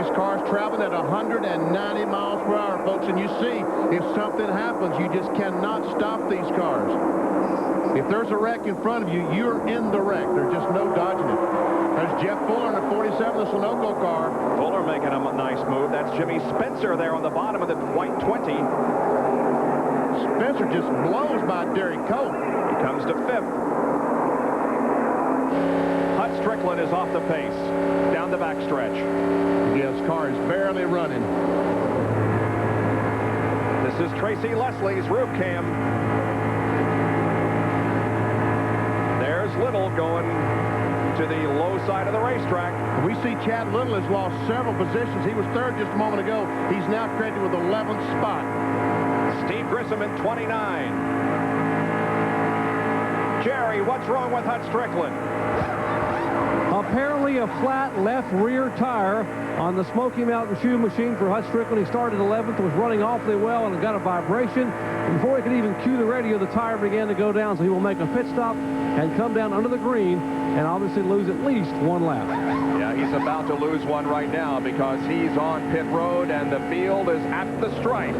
This car's traveling at 190 miles per hour, folks, and you see if something happens, you just cannot stop these cars. If there's a wreck in front of you, you're in the wreck. There's just no dodging it. There's Jeff Fuller in the 47, the Sunoco car. Fuller making a nice move. That's Jimmy Spencer there on the bottom of the white 20. Spencer just blows by Derek Cope. He comes to 5th. Hut Strickland is off the pace down the backstretch. Yes, car is barely running. This is Tracy Leslie's roof cam. There's Little going to the low side of the racetrack. We see Chad Little has lost several positions. He was 3rd just a moment ago. He's now credited with 11th spot. Steve Grissom in 29. Jerry, what's wrong with Hut Strickland? Apparently a flat left rear tire on the Smoky Mountain shoe machine for Hut Strickland. He started 11th, was running awfully well, and got a vibration. And before he could even cue the radio, the tire began to go down, so he will make a pit stop and come down under the green and obviously lose at least 1 lap. Yeah, he's about to lose one right now because he's on pit road and the field is at the stripe.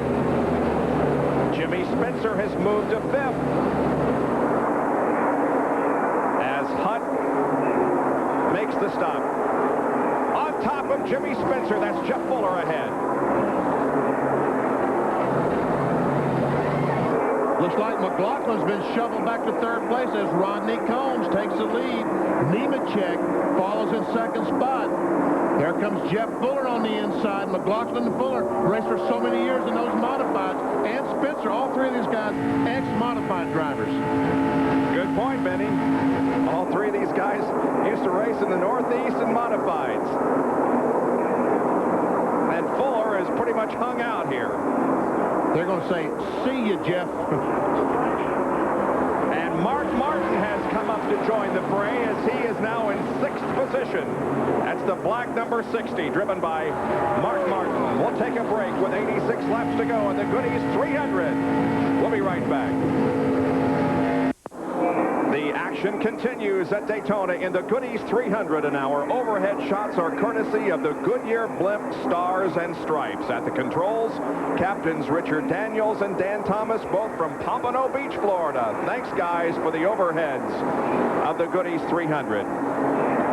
Jimmy Spencer has moved to 5th. As Hut makes the stop. On top of Jimmy Spencer, that's Jeff Fuller ahead. Looks like McLaughlin's been shoveled back to 3rd place as Rodney Combs takes the lead. Nemechek follows in 2nd spot. There comes Jeff Fuller on the inside. McLaughlin and Fuller raced for so many years in those modifieds. And Spencer, all 3 of these guys, ex-modified drivers. Good point, Benny. All 3 of these guys used to race in the Northeast and modifieds. And Fuller is pretty much hung out here. They're going to say, see you, Jeff. And Mark Martin has come up to join the fray as he is now in 6th position. That's the black number 60, driven by Mark Martin. We'll take a break with 86 laps to go in the Goody's 300. We'll be right back. The action continues at Daytona in the Goody's 300 an hour. Overhead shots are courtesy of the Goodyear Blimp Stars and Stripes. At the controls, Captains Richard Daniels and Dan Thomas, both from Pompano Beach, Florida. Thanks, guys, for the overheads of the Goody's 300.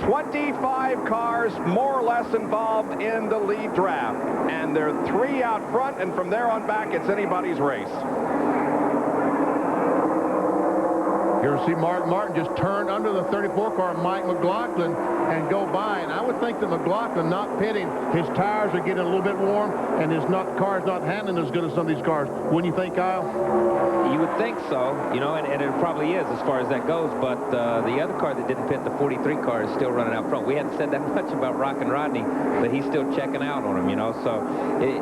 25 cars more or less involved in the lead draft. And there are 3 out front, and from there on back, it's anybody's race. Here see Mark Martin just turn under the 34 car, Mike McLaughlin, and go by. And I would think that McLaughlin not pitting, his tires are getting a little bit warm, and his car's not handling as good as some of these cars. Wouldn't you think, Kyle? You would think so, you know, and it probably is as far as that goes. But the other car that didn't pit, the 43 car, is still running out front. We hadn't said that much about Rockin' Rodney, but he's still checking out on him, you know. So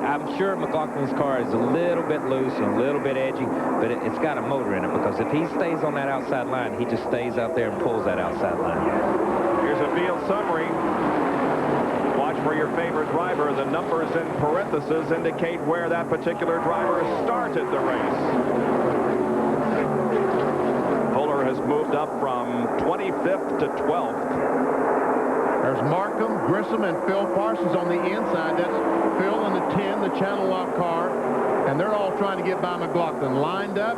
I'm sure McLaughlin's car is a little bit loose and a little bit edgy, but it's got a motor in it, because if he stays on that outside line, he just stays out there and pulls that outside line. Here's a field summary. Watch for your favorite driver. The numbers in parentheses indicate where that particular driver started the race. Fuller has moved up from 25th to 12th. There's Markham, Grissom, and Phil Parsons on the inside. That's Phil in the 10, the channel lock car. And they're all trying to get by McLaughlin. Lined up,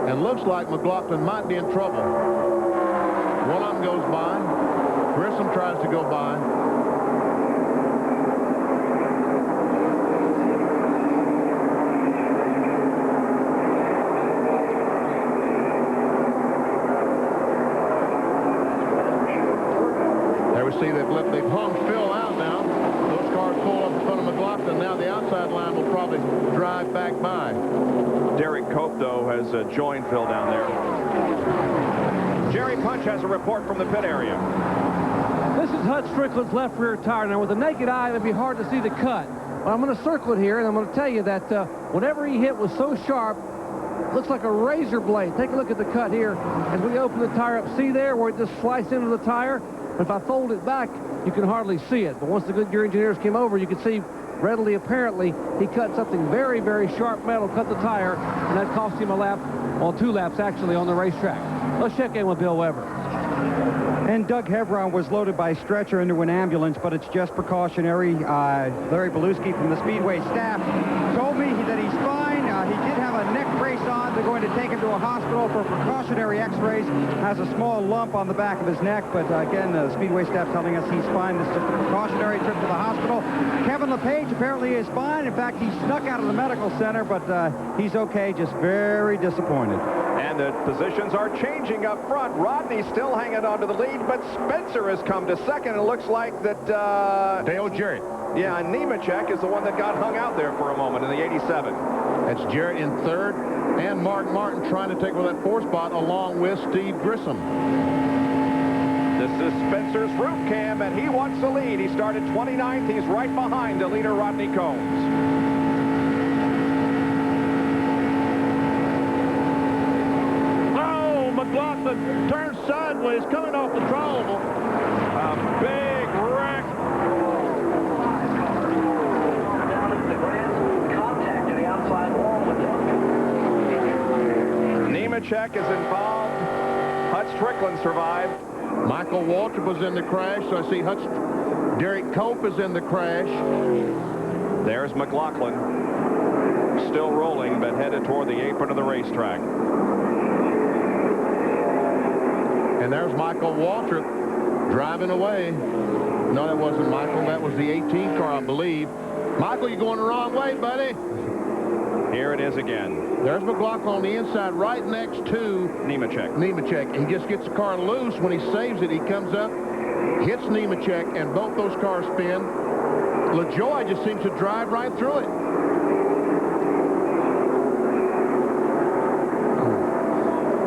and looks like McLaughlin might be in trouble. One of them goes by. Grissom tries to go by. There we see they've hung Phil out now. Those cars pull up in front of McLaughlin. Now the outside line will probably drive back by. Derek Cope, though, has joined Phil down there. Jerry Punch has a report from the pit area. This is Hut Strickland's left rear tire. Now, with the naked eye, it'd be hard to see the cut. But I'm going to circle it here, and I'm going to tell you that whatever he hit was so sharp, looks like a razor blade. Take a look at the cut here as we open the tire up. See there where it just sliced into the tire? If I fold it back, you can hardly see it. But once the Goodyear engineers came over, you could see readily, apparently, he cut something very, very sharp metal, cut the tire, and that cost him a lap, well, 2 laps, actually, on the racetrack. Let's check in with Bill Weber. And Doug Hevron was loaded by stretcher into an ambulance, but it's just precautionary. Larry Beluski from the Speedway staff told me that he's fine. He did have a neck brace on. They're going to take him to a hospital for precautionary x-rays. Has a small lump on the back of his neck, but again, the Speedway staff telling us he's fine. This is just a precautionary trip to the hospital. Kevin LePage apparently is fine. In fact, he snuck out of the medical center, but he's okay, just very disappointed. And the positions are changing up front. Rodney's still hanging on to the lead, but Spencer has come to second. It looks like that... Dale Jarrett. Yeah, and Nemechek is the one that got hung out there for a moment in the 87. That's Jarrett in third, and Mark Martin trying to take over that fourth spot along with Steve Grissom. This is Spencer's roof cam, and he wants the lead. He started 29th. He's right behind the leader, Rodney Combs. Oh, McLaughlin turns sideways, coming off the trollable. A big wreck. Nemechek is involved. Hutch Strickland survived. Michael Waltrip was in the crash, so I see Derek Cope is in the crash. There's McLaughlin. Still rolling, but headed toward the apron of the racetrack. And there's Michael Waltrip driving away. No, that wasn't Michael. That was the 18 car, I believe. Michael, you're going the wrong way, buddy. Here it is again. There's McLaughlin on the inside right next to Nemechek. He just gets the car loose. When he saves it, he comes up, hits Nemechek, and both those cars spin. LaJoie just seems to drive right through it.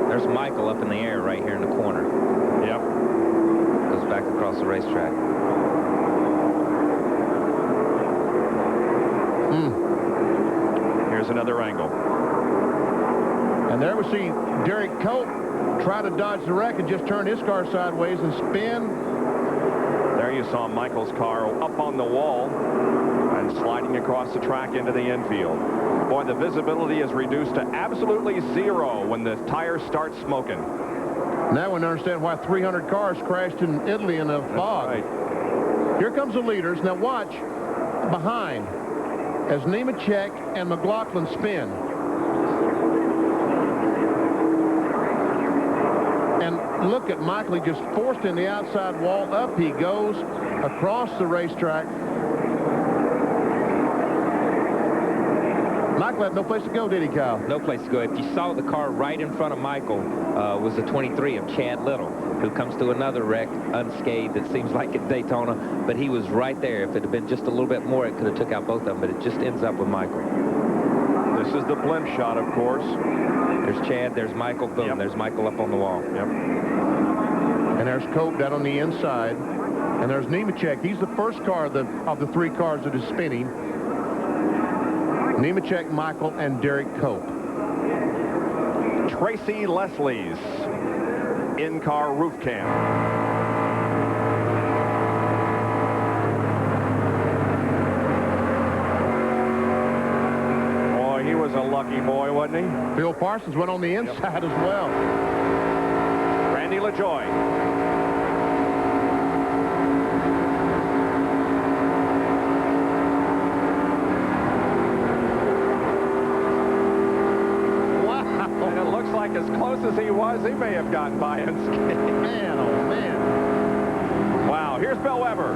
There's Michael up in the air right here in the corner. Yep. Goes back across the racetrack. Here's another angle. And there we see Derek Cope try to dodge the wreck and just turn his car sideways and spin. There you saw Michael's car up on the wall and sliding across the track into the infield. Boy, the visibility is reduced to absolutely zero when the tires start smoking. Now we understand why 300 cars crashed in Italy in a fog. Right. Here comes the leaders. Now watch behind as Nemechek and McLaughlin spin. And look at Michael. He just forced in the outside wall. Up he goes across the racetrack. Michael had no place to go, did he, Kyle? No place to go. If you saw the car right in front of Michael was the 23 of Chad Little, who comes to another wreck unscathed, it seems like, at Daytona. But he was right there. If it had been just a little bit more, it could have took out both of them. But it just ends up with Michael. This is the blimp shot, of course. There's Chad. There's Michael. Boom. Yep. There's Michael up on the wall. Yep. And there's Cope down on the inside. And there's Nemechek. He's the first car of the three cars that is spinning. Nemechek, Michael, and Derek Cope. Tracy Leslie's in-car roof cam. Boy, he was a lucky boy, wasn't he? Phil Parsons went on the inside as well. Randy LaJoie. As close as he was, he may have gotten by unscathed. Man, oh man. Wow, here's Bill Weber.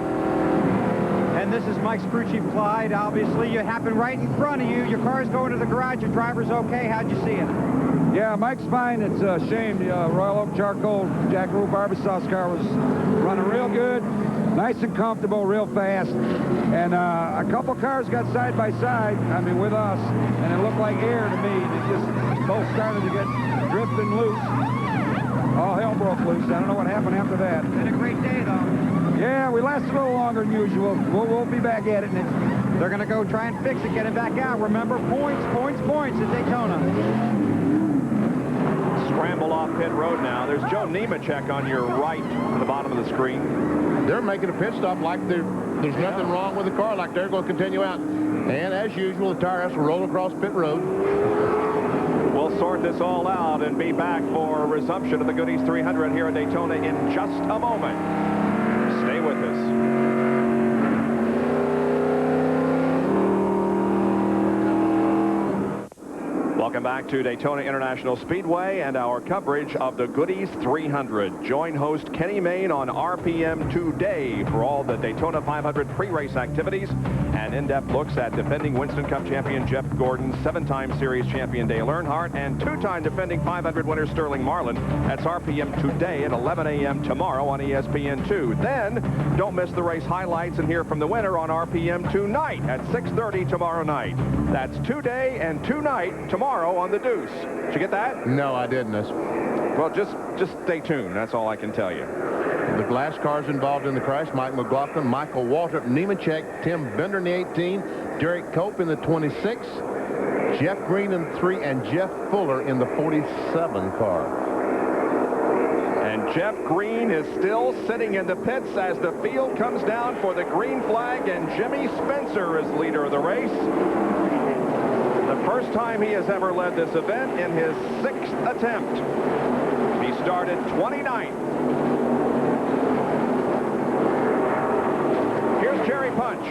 And this is Mike's crew chief, Clyde. Obviously, it happened right in front of you. Your car's going to the garage. Your driver's okay. How'd you see it? Yeah, Mike's fine. It's a shame. The Royal Oak Charcoal Jack Rule Barber Sauce car was running real good, nice and comfortable, real fast. And a couple cars got side by side, I mean, with us, and it looked like air to me. They just both started to get drifting loose. All hell broke loose. I don't know what happened after that. Been a great day, though. Yeah, we lasted a little longer than usual. We'll be back at it. And they're going to go try and fix it, get it back out. Remember, points, points, points at Daytona. Scramble off pit road now. There's Joe Nemechek on your right at the bottom of the screen. They're making a pit stop like there's nothing wrong with the car, like they're going to continue out. And as usual, the tire has to roll across pit road. We'll sort this all out and be back for a resumption of the Goodies 300 here at Daytona in just a moment. Stay with us. Welcome back to Daytona International Speedway and our coverage of the Goodies 300. Join host Kenny Mayne on RPM today for all the Daytona 500 pre-race activities and in-depth looks at defending Winston Cup champion Jeff Gordon, 7-time series champion Dale Earnhardt, and 2-time defending 500 winner Sterling Marlin. That's RPM today at 11 a.m. tomorrow on ESPN2. Then, don't miss the race highlights and hear from the winner on RPM tonight at 6:30 tomorrow night. That's today and tonight tomorrow on the Deuce. Did you get that? No, I didn't. Well, just stay tuned. That's all I can tell you. The glass cars involved in the crash: Mike McLaughlin, Michael Waltrip, Nemechek, Tim Bender in the 18, Derek Cope in the 26, Jeff Green in the 3, and Jeff Fuller in the 47 car. And Jeff Green is still sitting in the pits as the field comes down for the green flag, and Jimmy Spencer is leader of the race. The first time he has ever led this event in his 6th attempt. He started 29th. Here's Jerry Punch.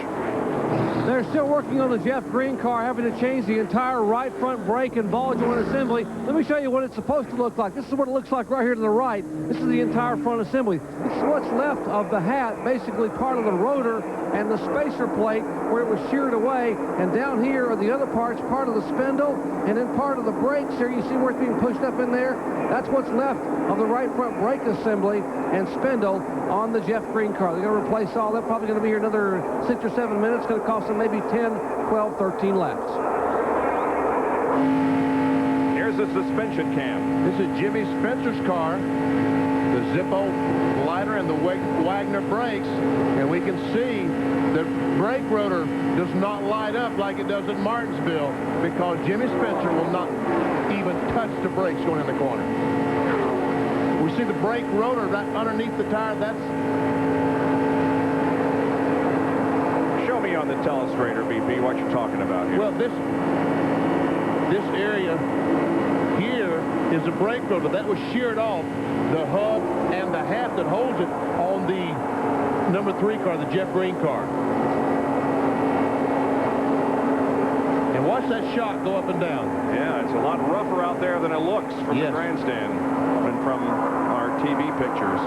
They're still working on the Jeff Green car, having to change the entire right front brake and ball joint assembly. Let me show you what it's supposed to look like. This is what it looks like right here to the right. This is the entire front assembly. This is what's left of the hat, basically part of the rotor and the spacer plate where it was sheared away. And down here are the other parts, part of the spindle, and then part of the brakes here. You see where it's being pushed up in there? That's what's left of the right front brake assembly and spindle on the Jeff Green car. They're going to replace all that. Probably going to be here another 6 or 7 minutes. It's going to cost them maybe 10, 12, 13 laps. Here's the suspension cam. This is Jimmy Spencer's car, the Zippo glider and the Wagner brakes, and we can see the brake rotor does not light up like it does at Martinsville because Jimmy Spencer will not even touch the brakes going in the corner. We see the brake rotor right underneath the tire. That's... Show me on the telestrator, BP, what you're talking about here. Well, this area here is the brake rotor. That was sheared off the hub and the hat that holds it on the number 3 car, the Jeff Green car. And watch that shock go up and down. Yeah, it's a lot rougher out there than it looks from the grandstand and from our TV pictures.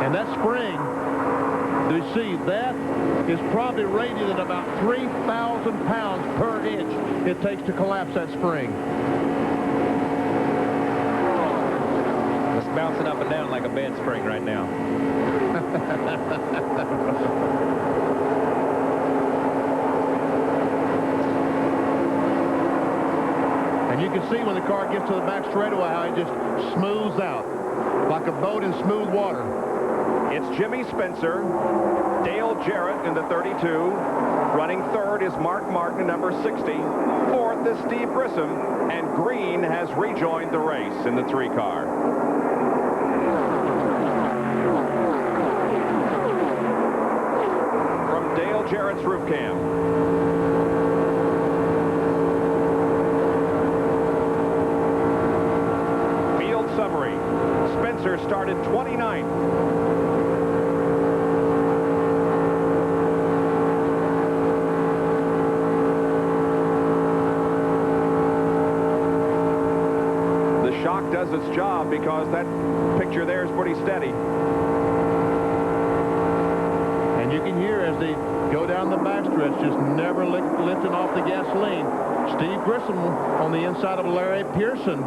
And that spring, you see, that is probably rated at about 3,000 pounds per inch it takes to collapse that spring. It's bouncing up and down like a bed spring right now. And you can see when the car gets to the back straightaway how it just smooths out like a boat in smooth water. It's Jimmy Spencer, Dale Jarrett in the 32. Running third is Mark Martin, number 60. Fourth is Steve Grissom, and Green has rejoined the race in the 3 car. From Dale Jarrett's roof cam. Field summary. Spencer started 29th. Shock does its job because that picture there is pretty steady. And you can hear as they go down the backstretch, just never lifting off the gasoline. Steve Grissom on the inside of Larry Pearson.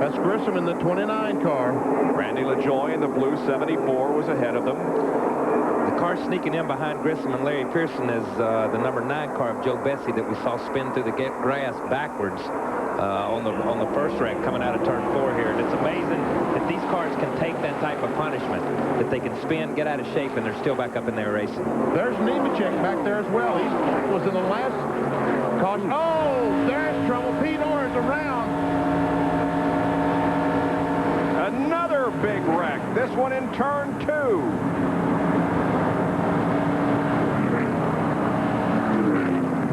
That's Grissom in the 29 car. Randy LaJoy in the blue 74 was ahead of them. The car sneaking in behind Grissom and Larry Pearson is the number 9 car of Joe Bessie that we saw spin through the grass backwards on the first wreck coming out of turn 4 here. And it's amazing that these cars can take that type of punishment, that they can spin, get out of shape, and they're still back up in there racing. There's Nemechek back there as well. He was in the last caution. Oh, there's trouble. Pete Orr's around. Another big wreck. This one in turn 2.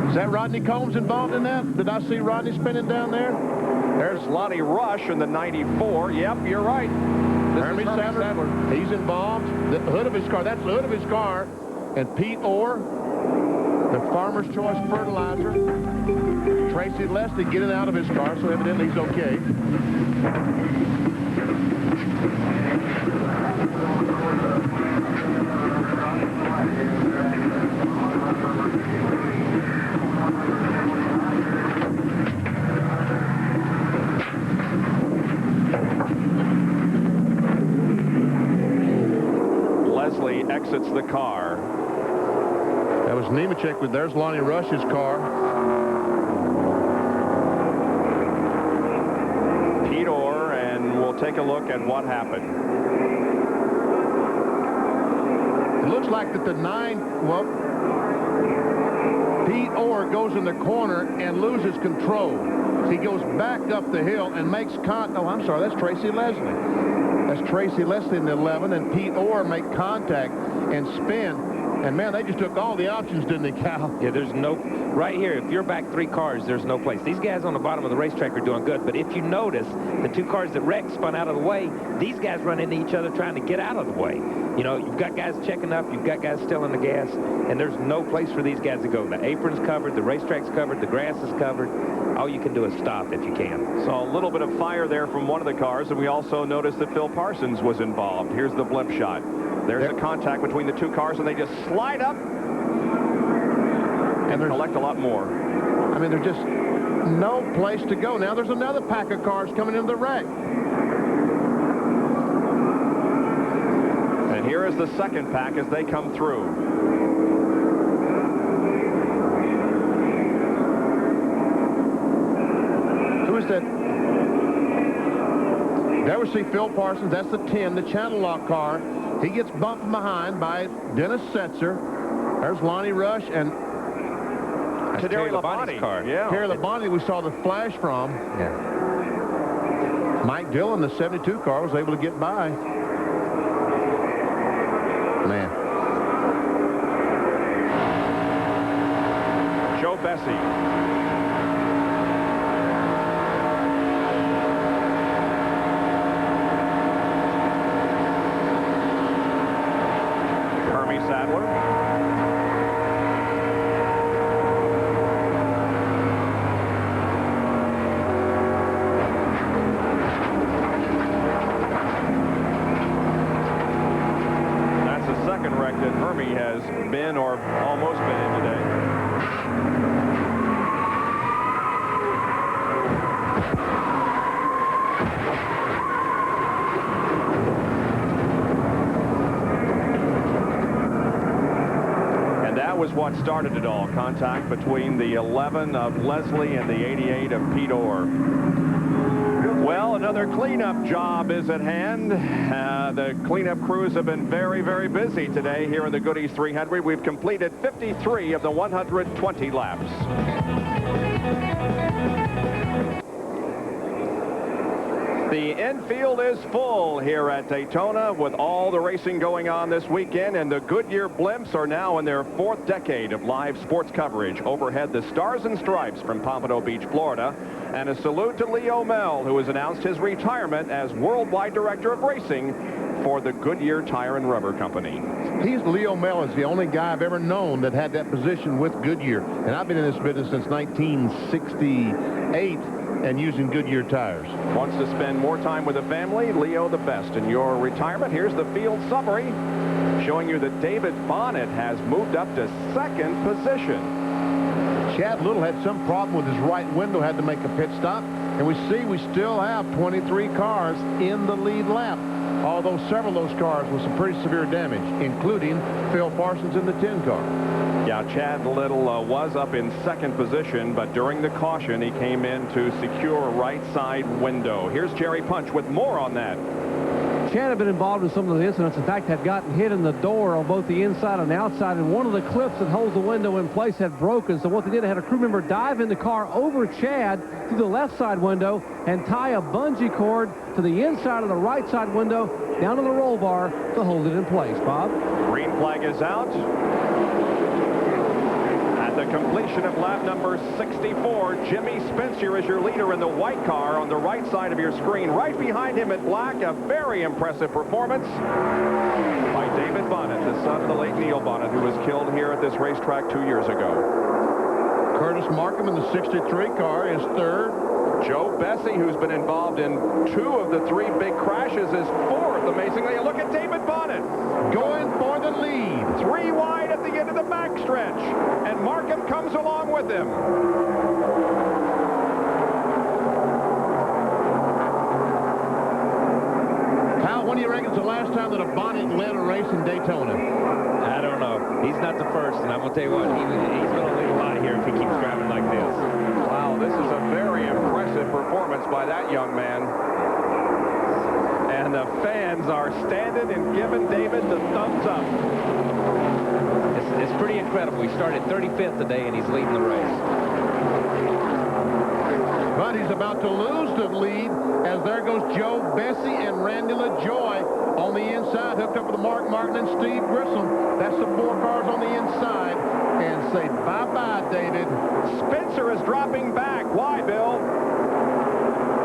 Is that Rodney Combs involved in that? Did I see Rodney spinning down there? There's Lonnie Rush in the 94. Yep, you're right. This Hermie is Hermie Sadler. He's involved. The hood of his car, that's the hood of his car. And Pete Orr, the Farmer's Choice Fertilizer. Tracy Leslie getting out of his car, so evidently he's okay. Leslie exits the car. That was Nemechek with, there's Lonnie Rush's car. Pete Orr, and we'll take a look at what happened. It looks like that the 9, well, Pete Orr goes in the corner and loses control. He goes back up the hill and makes oh, I'm sorry, that's Tracy Leslie. That's Tracy Leslie in the 11, and Pete Orr make contact and spin. And, man, they just took all the options, didn't they, Cal? Yeah, there's no... Right here, if you're back 3 cars, there's no place. These guys on the bottom of the racetrack are doing good. But if you notice, the 2 cars that wrecked spun out of the way, these guys run into each other trying to get out of the way. You know, you've got guys checking up, you've got guys still in the gas, and there's no place for these guys to go. The apron's covered, the racetrack's covered, the grass is covered. All you can do is stop if you can. So a little bit of fire there from one of the cars, and we also noticed that Phil Parsons was involved. Here's the blimp shot. There's a contact between the 2 cars, and they just slide up and collect a lot more. I mean, there's just no place to go. Now there's another pack of cars coming into the wreck. And here is the second pack as they come through. Who is that? There we see Phil Parsons. That's the 10, the channel lock car. He gets bumped from behind by Dennis Setzer. There's Lonnie Rush and Terry Labonte's car. Yeah. Terry Labonte, we saw the flash from. Yeah. Mike Dillon, the 72 car, was able to get by. Man. Joe Bessie. Hermie Sadler. That's the second wreck that Hermie has been or almost been in today. Was what started it all. Contact between the 11 of Leslie and the 88 of Pete Orr. Well, another cleanup job is at hand. The cleanup crews have been very, very busy today here in the Goodies 300. We've completed 53 of the 120 laps. The infield is full here at Daytona with all the racing going on this weekend, and the Goodyear blimps are now in their 4th decade of live sports coverage. Overhead, the Stars and Stripes from Pompano Beach, Florida, and a salute to Leo Mell, who has announced his retirement as Worldwide Director of Racing for the Goodyear Tire and Rubber Company. Leo Mell is the only guy I've ever known that had that position with Goodyear, and I've been in this business since 1968. And using Goodyear tires. Wants to spend more time with the family? Leo, the best in your retirement. Here's the field summary showing you that David Bonnet has moved up to 2nd position. Chad Little had some problem with his right window, had to make a pit stop. And we see we still have 23 cars in the lead lap, although several of those cars with some pretty severe damage, including Phil Parsons in the 10 car. Yeah, Chad Little was up in 2nd position, but during the caution, he came in to secure a right side window. Here's Jerry Punch with more on that. Chad had been involved in some of the incidents. In fact, had gotten hit in the door on both the inside and outside, and one of the clips that holds the window in place had broken. So what they did, they had a crew member dive in the car over Chad through the left side window and tie a bungee cord to the inside of the right side window down to the roll bar to hold it in place. Bob? Green flag is out. And the completion of lap number 64. Jimmy Spencer is your leader in the white car on the right side of your screen. Right behind him in black, a very impressive performance by David Bonnet, the son of the late Neil Bonnet, who was killed here at this racetrack 2 years ago. Curtis Markham in the 63 car is third. Joe Bessie, who's been involved in 2 of the 3 big crashes, is fourth. Amazingly, look at David Bonnet going for the lead. 3 wide at the end of the backstretch, and Markham comes along with him. Kyle, when do you reckon it's the last time that a Bonnet led a race in Daytona? I don't know. He's not the first, and I'm going to tell you what, he's going to lead a lot here if he keeps driving like this. Wow, this is a very impressive performance by that young man. And the fans are standing and giving David the thumbs up. It's pretty incredible. He started 35th today, and he's leading the race. But he's about to lose the lead as there goes Joe Bessie and Randy LaJoy on the inside, hooked up with Mark Martin and Steve Grissom. That's the 4 cars on the inside. And say bye-bye, David. Spencer is dropping back. Why, Bill?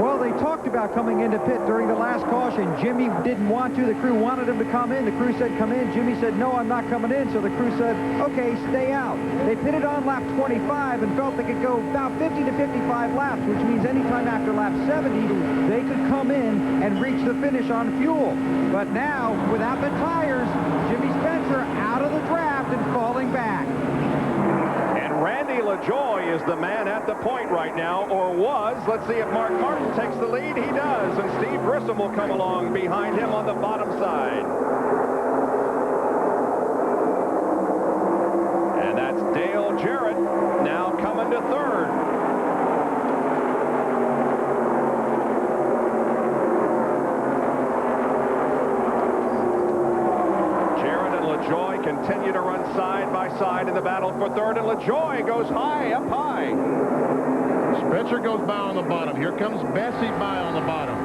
Well, they talked about coming into pit during the last caution. Jimmy didn't want to. The crew wanted him to come in. The crew said, come in. Jimmy said, no, I'm not coming in. So the crew said, okay, stay out. They pitted on lap 25 and felt they could go about 50 to 55 laps, which means anytime after lap 70, they could come in and reach the finish on fuel. But now, without the tires, Jimmy Spencer out of the draft and falling back. Randy LaJoy is the man at the point right now, or was. Let's see if Mark Martin takes the lead. He does, and Steve Grissom will come along behind him on the bottom side. And that's Dale Jarrett now coming to third. LaJoy continue to run side by side in the battle for third, and LaJoy goes high, up high. Spencer goes by on the bottom. Here comes Bessie by on the bottom.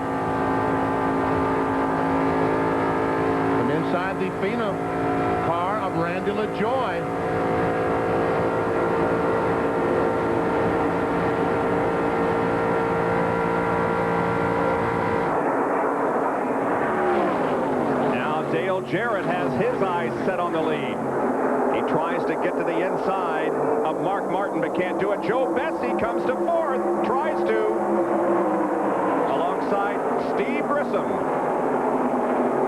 From inside the Fina car of Randy LaJoy. Dale Jarrett has his eyes set on the lead. He tries to get to the inside of Mark Martin, but can't do it. Joe Bessie comes to fourth, tries to, alongside Steve Grissom.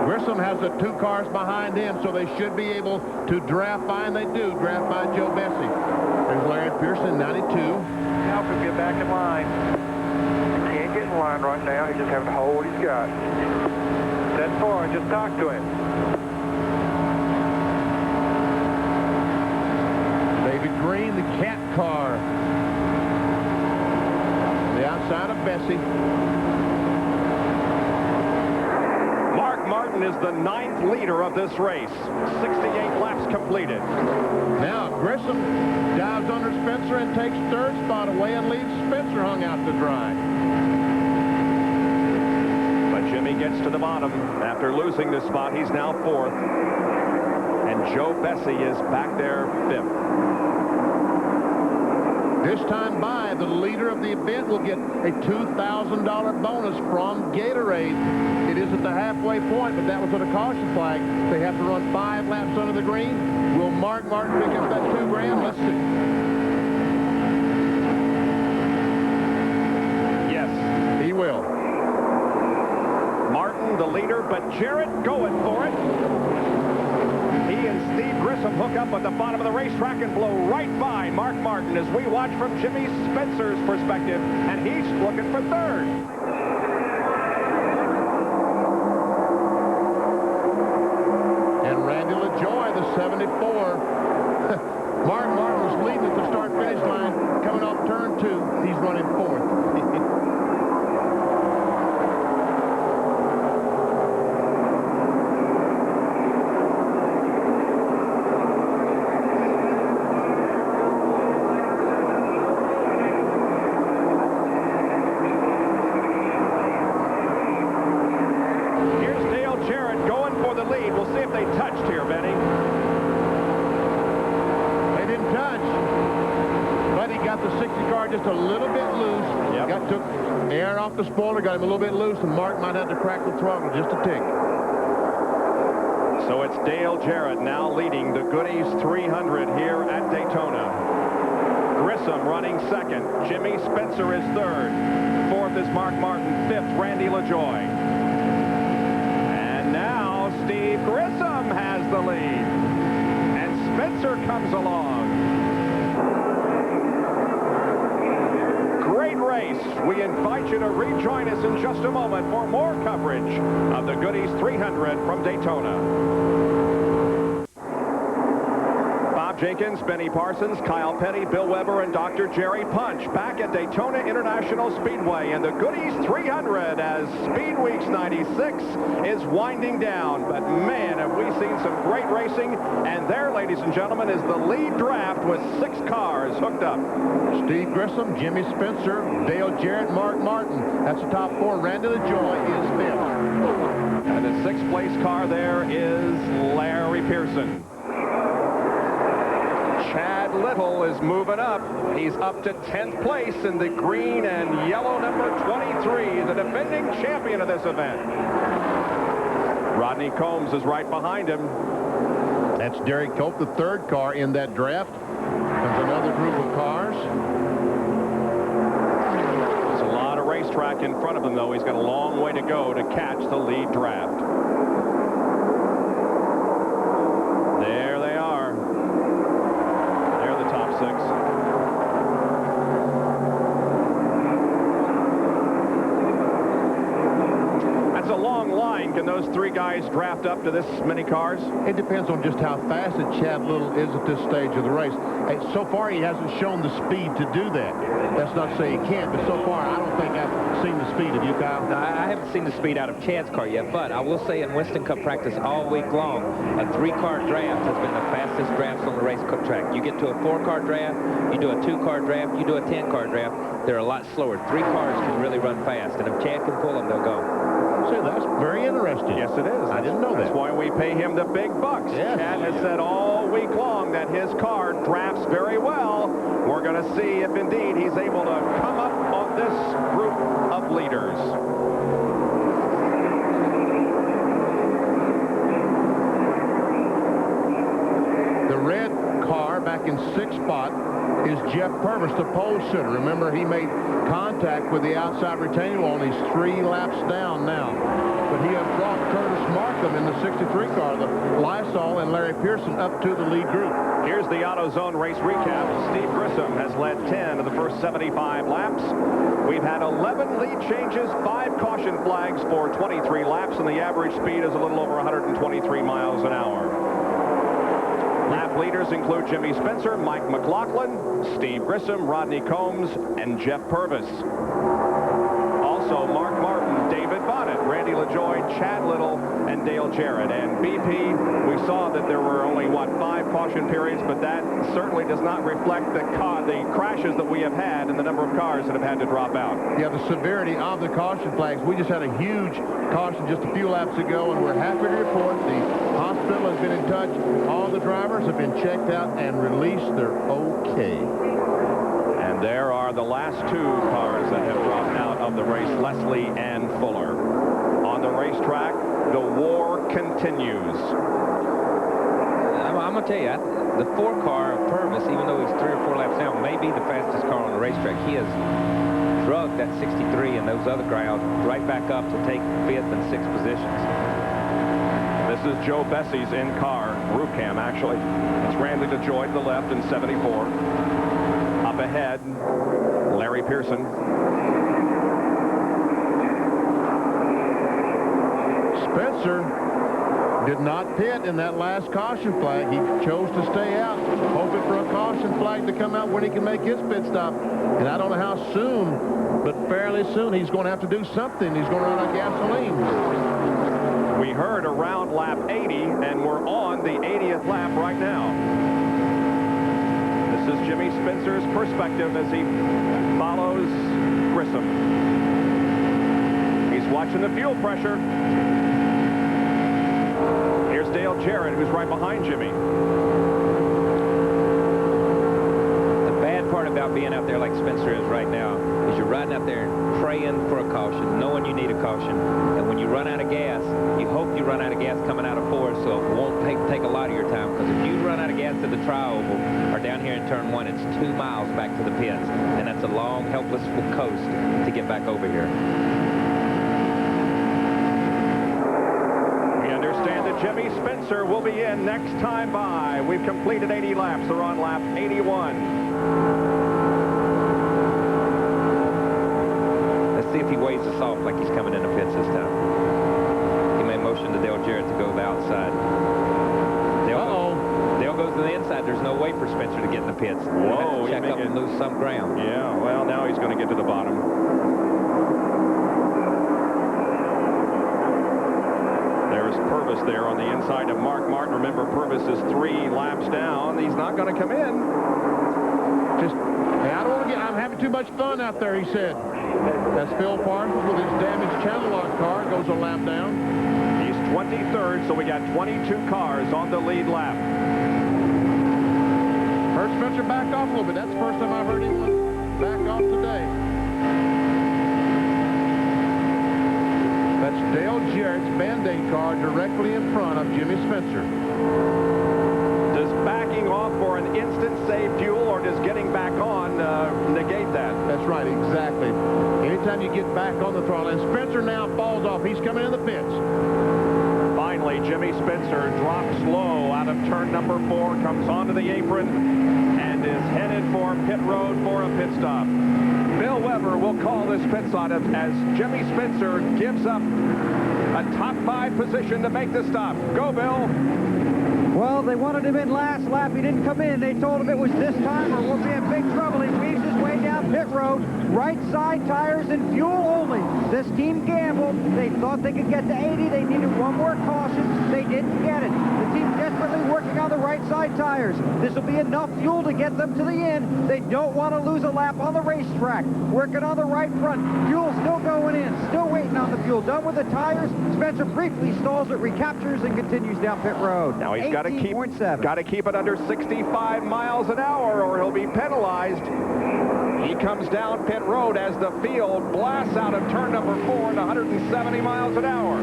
Grissom has the 2 cars behind him, so they should be able to draft by, and they do draft by Joe Bessie. There's Larry Pearson, 92. Help him get back in line. He can't get in line right now. He's just having to hold what he's got. Step forward, just talk to him. David Green, the cat car. The outside of Bessie. Mark Martin is the 9th leader of this race. 68 laps completed. Now Grissom dives under Spencer and takes third spot away and leaves Spencer hung out to dry. Jimmy gets to the bottom after losing this spot. He's now 4th, and Joe Bessie is back there 5th. This time by, the leader of the event will get a $2,000 bonus from Gatorade. It is at the halfway point, but that was with a caution flag. They have to run 5 laps under the green. Will Mark Martin pick up that $2,000? Let's see. Yes, he will. Martin, the leader, but Jarrett going for it. He and Steve Grissom hook up at the bottom of the racetrack and blow right by Mark Martin as we watch from Jimmy Spencer's perspective, and he's looking for third. And Randy LaJoy, the 74. Mark Martin was leading at the start-finish line, coming off turn 2. He's running 4th. the 60 car just a little bit loose. Yep. Took air off the spoiler, got him a little bit loose, and Mark might have to crack the throttle just a tick. So it's Dale Jarrett now leading the Goody's 300 here at Daytona. Grissom running second. Jimmy Spencer is third. Fourth is Mark Martin. Fifth, Randy LaJoie. And now Steve Grissom has the lead. And Spencer comes along. Great race. We invite you to rejoin us in just a moment for more coverage of the Goody's 300 from Daytona. Bob Jenkins, Benny Parsons, Kyle Petty, Bill Weber, and Dr. Jerry Punch back at Daytona International Speedway in the Goody's 300 as Speed Weeks 96 is winding down. But man, have we seen some great racing. And there, ladies and gentlemen, is the lead draft with 6 cars hooked up. Steve Grissom, Jimmy Spencer, Dale Jarrett, Mark Martin. That's the top 4. Randy LaJoie is 5th. And the 6th place car there is Larry Pearson. Chad Little is moving up. He's up to 10th place in the green and yellow number 23, the defending champion of this event. Rodney Combs is right behind him. That's Derek Cope, the 3rd car in that draft. Comes another group of cars. There's a lot of racetrack in front of him, though. He's got a long way to go to catch the lead draft. There they are. They're the top 6. That's a long line. Can those 3 guys draft up to this many cars? It depends on just how fast that Chad Little is at this stage of the race. Hey, so far, he hasn't shown the speed to do that. That's not to say he can't, but so far, I don't think I've seen the speed of you, Kyle. No, I haven't seen the speed out of Chad's car yet, but I will say in Winston Cup practice all week long, a 3-car draft has been the fastest drafts on the race track. You get to a 4-car draft, you do a 2-car draft, you do a 10-car draft, they're a lot slower. 3 cars can really run fast, and if Chad can pull them, they'll go. See, that's very interesting. Yes, it is. I didn't know that. That's why we pay him the big bucks. Yes. Chad has said all week long that his car drafts very well. We're going to see if indeed he's able to come up on this group of leaders. The red car back in 6th spot is Jeff Purvis, the pole sitter. Remember, he made contact with the outside retaining wall, and he's 3 laps down now. But he has brought Curtis Markham in the 63 car, the Lysol, and Larry Pearson up to the lead group. Here's the AutoZone race recap. Steve Grissom has led 10 of the first 75 laps. We've had 11 lead changes, 5 caution flags for 23 laps, and the average speed is a little over 123 miles an hour. Lap leaders include Jimmy Spencer, Mike McLaughlin, Steve Grissom, Rodney Combs, and Jeff Purvis. Also, Mark Martin, David Bonnet, Randy LaJoie, Chad Little, and Dale Jarrett. And BP, we saw that there were only, 5 caution periods, but that certainly does not reflect the crashes that we have had and the number of cars that have had to drop out. Yeah, the severity of the caution flags. We just had a huge caution just a few laps ago, and we're happy to report the hospital has been in touch. All the drivers have been checked out and released. They're okay. And there are the last 2 cars that have dropped out of the race, Leslie and Fuller. On the racetrack, the war continues. I'm going to tell you, the 4-car of Purvis, even though he's 3 or 4 laps down, may be the fastest car on the racetrack. He has drugged that 63 and those other guys right back up to take 5th and 6th positions. This is Joe Bessie's in-car, roof cam actually. It's Randy LaJoie to the left in 74. Up ahead, Larry Pearson. Spencer did not pit in that last caution flag. He chose to stay out, hoping for a caution flag to come out when he can make his pit stop. And I don't know how soon, but fairly soon he's going to have to do something. He's going to run out of gasoline. We heard around lap 80, and we're on the 80th lap right now. This is Jimmy Spencer's perspective as he follows Grissom. He's watching the fuel pressure. Here's Dale Jarrett, who's right behind Jimmy. The bad part about about being out there like Spencer is right now is you're riding out there praying for a caution, knowing you need a caution. And when you run out of gas, you hope you run out of gas coming out of fourth, so it won't take a lot of your time. Because if you run out of gas at the tri-oval or down here in turn 1, it's 2 miles back to the pits. And that's a long, helpless coast to get back over here. We understand that Jimmy Spencer will be in next time by. We've completed 80 laps. They're on lap 81. Let's see if he weighs us off like he's coming in the pits this time. He may motion to Dale Jarrett to go to the outside. Dale goes to the inside. There's no way for Spencer to get in the pits. Whoa. Check up and lose some ground. Yeah, well, now he's going to get to the bottom. There's Purvis there on the inside of Mark Martin. Remember, Purvis is 3 laps down. He's not going to come in. Hey, I don't want to get, I'm having too much fun out there, he said. That's Phil Parsons with his damaged channel lock car, goes a lap down. He's 23rd, so we got 22 cars on the lead lap. Heard Spencer back off a little bit. That's the first time I've heard him back off today. That's Dale Jarrett's Band-Aid car directly in front of Jimmy Spencer. Does backing off for an instant save fuel, or does getting back on negate that? That's right, exactly. Anytime you get back on the throttle, and Spencer now falls off. He's coming in the pits. Finally, Jimmy Spencer drops low out of turn number 4, comes onto the apron, and is headed for pit road for a pit stop. Bill Weber will call this pit stop as Jimmy Spencer gives up a top 5 position to make the stop. Go, Bill. Well, they wanted him in last lap. He didn't come in. They told him it was this time or we'll be in big trouble. He weaves his way down pit road. Right side tires and fuel only. This team gambled. They thought they could get to 80. They needed one more caution. They didn't get it. The team desperately working on the right side tires. This will be enough fuel to get them to the end. They don't want to lose a lap on the racetrack. Working on the right front. Fuel still going in. Still waiting on the fuel. Done with the tires. Spencer briefly stalls it, recaptures, and continues down pit road. Now he's got to keep it under 65 miles an hour or he'll be penalized. He comes down pit road as the field blasts out of turn number 4 at 170 miles an hour.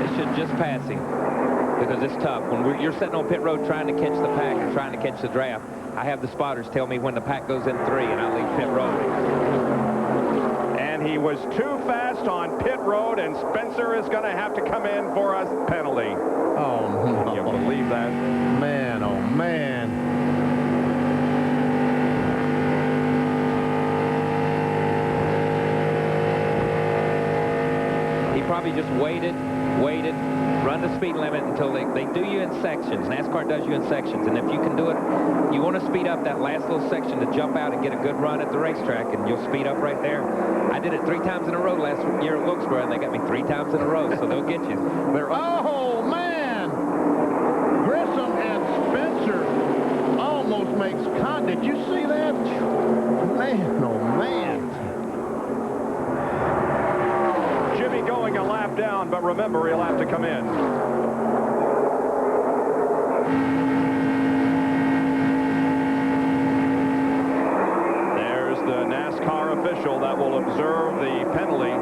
It should just pass him because it's tough. When you're sitting on pit road trying to catch the pack and trying to catch the draft, I have the spotters tell me when the pack goes in 3 and I leave pit road. He was too fast on pit road, and Spencer is going to have to come in for a penalty. Oh, can you believe that? Man, oh, man. He probably just waited, run the speed limit until they do you in sections. NASCAR does you in sections, and if you can do it, you want to speed up that last little section to jump out and get a good run at the racetrack, and you'll speed up right there. I did it 3 times in a row last year at Wilkesboro, and they got me 3 times in a row, so they'll get you. Oh, man! Grissom and Spencer almost makes contact. Did you see that? Man, oh, man. Jimmy going a lap down, but remember, he'll have to come in. There's the NASCAR official that will observe the penalty.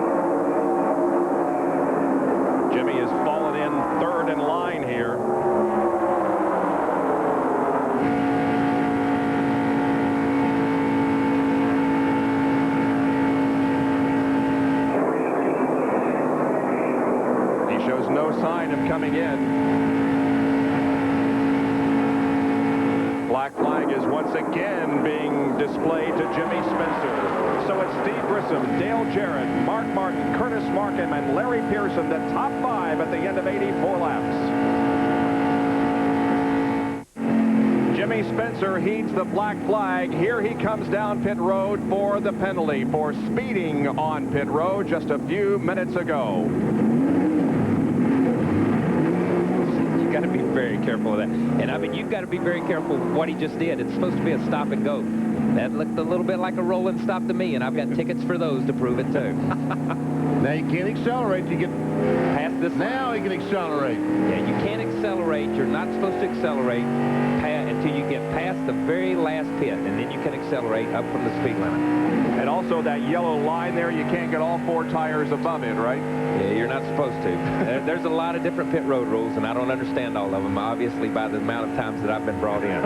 Jimmy has fallen in 3rd in line here. Shows no sign of coming in. Black flag is once again being displayed to Jimmy Spencer. So it's Steve Grissom, Dale Jarrett, Mark Martin, Curtis Markham, and Larry Pearson, the top 5 at the end of 84 laps. Jimmy Spencer heeds the black flag. Here he comes down pit road for the penalty for speeding on pit road just a few minutes ago. Got to be very careful of that. And I mean, you've got to be very careful of what he just did. It's supposed to be a stop and go. That looked a little bit like a rolling stop to me, and I've got tickets for those to prove it too. Now you can't accelerate. You get past this. Now he can accelerate. Yeah, you can't accelerate. You're not supposed to accelerate until you get past the very last pit, and then you can accelerate up from the speed limit. And also that yellow line there, you can't get all 4 tires above it, right? Yeah, you're not supposed to. There's a lot of different pit road rules, and I don't understand all of them, obviously, by the amount of times that I've been brought in.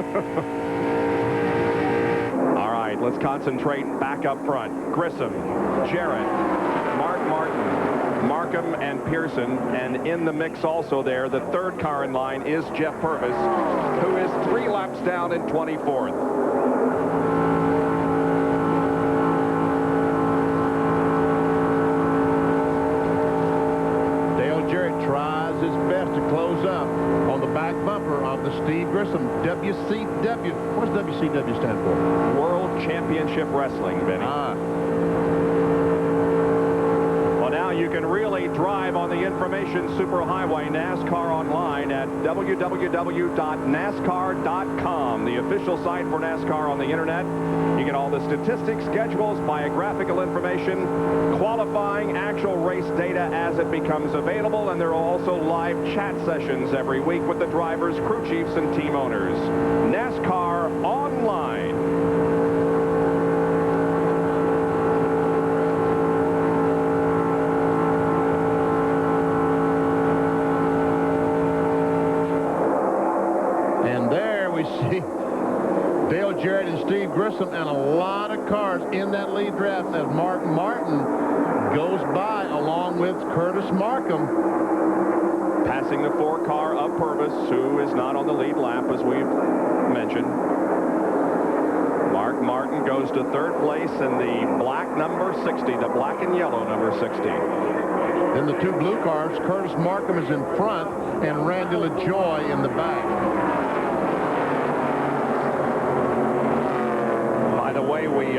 All right, let's concentrate back up front. Grissom, Jarrett, Mark Martin, Markham, and Pearson. And in the mix also there, the third car in line is Jeff Purvis, who is 3 laps down in 24th. Tries his best to close up on the back bumper of the Steve Grissom WCW. What does WCW stand for? World Championship Wrestling, Benny. Well, now you can really drive on the information superhighway NASCAR online at www.nascar.com, the official site for NASCAR on the internet. You get all the statistics, schedules, biographical information, qualifying, actual race data as it becomes available, and there are also live chat sessions every week with the drivers, crew chiefs, and team owners. NASCAR Online. And there we see Dale Jarrett and Steve Grissom and a lot of cars in that lead draft as Mark Martin goes by along with Curtis Markham. Passing the 4 car of Purvis, who is not on the lead lap, as we've mentioned. Mark Martin goes to 3rd place in the black number 60, the black and yellow number 60. Then the 2 blue cars, Curtis Markham is in front and Randy LaJoy in the back. By the way, we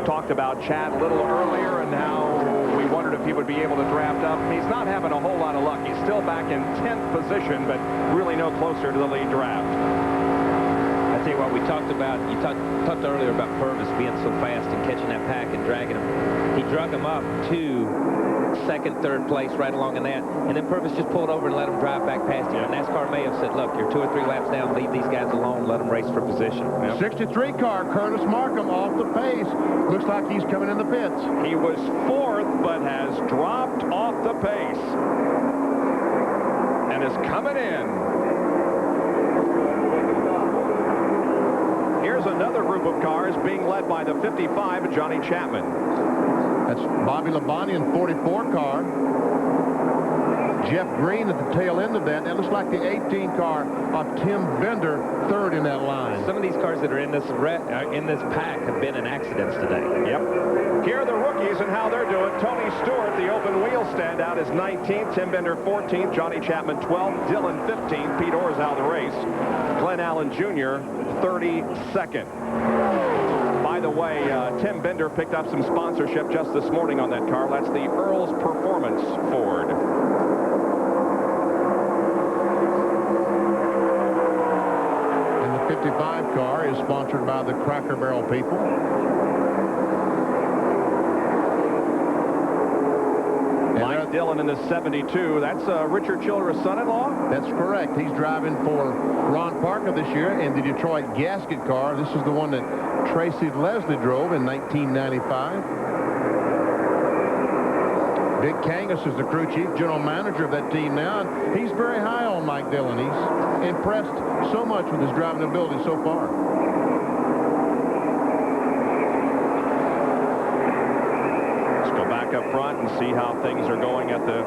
talked about Chad a little earlier and how we wondered if he would be able to draft up. He's not having a whole lot of luck. He's still back in 10th position, but really no closer to the lead draft. I tell you what, we talked about, you talked earlier about Purvis being so fast and catching that pack and dragging him. He drug him up to 2nd, 3rd place right along in that, and then Purvis just pulled over and let him drive back past him. And NASCAR may have said, look, you're 2 or 3 laps down, leave these guys alone, let them race for position. 63 car, Curtis Markham off the pace. Looks like he's coming in the pits. He was 4th, but has dropped off the pace and is coming in. Here's another group of cars being led by the 55, Johnny Chapman. That's Bobby Labonte in 44 car. Jeff Green at the tail end of that. That looks like the 18 car of Tim Bender, 3rd in that line. Some of these cars that are in this pack have been in accidents today. Yep. Here are the rookies and how they're doing. Tony Stewart, the open wheel standout, is 19th. Tim Bender, 14th. Johnny Chapman, 12th. Dillon, 15th. Pete Orr's out of the race. Glenn Allen Jr., 32nd. By the way, Tim Bender picked up some sponsorship just this morning on that car. That's the Earl's Performance Ford. And the 55 car is sponsored by the Cracker Barrel people. Mike Dillon in the 72. That's Richard Childress' son-in-law? That's correct. He's driving for Ron Parker this year in the Detroit gasket car. This is the one that Tracy Leslie drove in 1995. Dick Kangas is the crew chief, general manager of that team now, and he's very high on Mike Dillon. He's impressed so much with his driving ability so far. Up front and see how things are going at the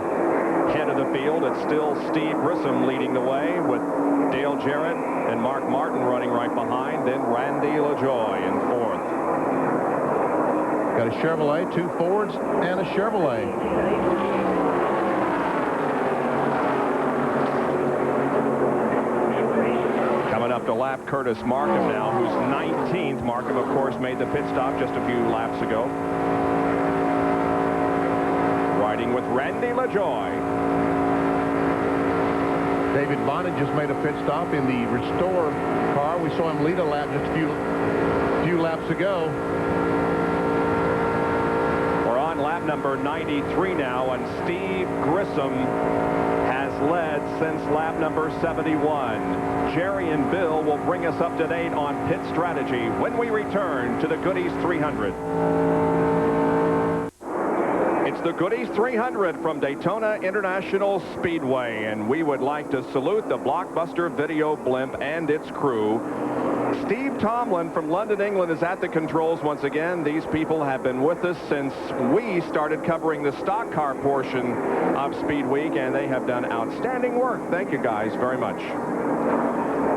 head of the field. It's still Steve Grissom leading the way with Dale Jarrett and Mark Martin running right behind. Then Randy LaJoy in 4th. Got a Chevrolet, 2 Fords, and a Chevrolet. Coming up to lap Curtis Markham now, who's 19th. Markham, of course, made the pit stop just a few laps ago. Riding with Randy LaJoy. David Bonnet just made a pit stop in the Restore car. We saw him lead a lap just a few laps ago. We're on on lap number 93 now, and Steve Grissom has led since lap number 71. Jerry and Bill will bring us up to date on pit strategy when we return to the Goody's 300. It's the Goody's 300 from Daytona International Speedway, and we would like to salute the Blockbuster Video Blimp and its crew. Steve Tomlin from London, England is at the controls once again. These people have been with us since we started covering the stock car portion of Speed Week, and they have done outstanding work. Thank you guys very much.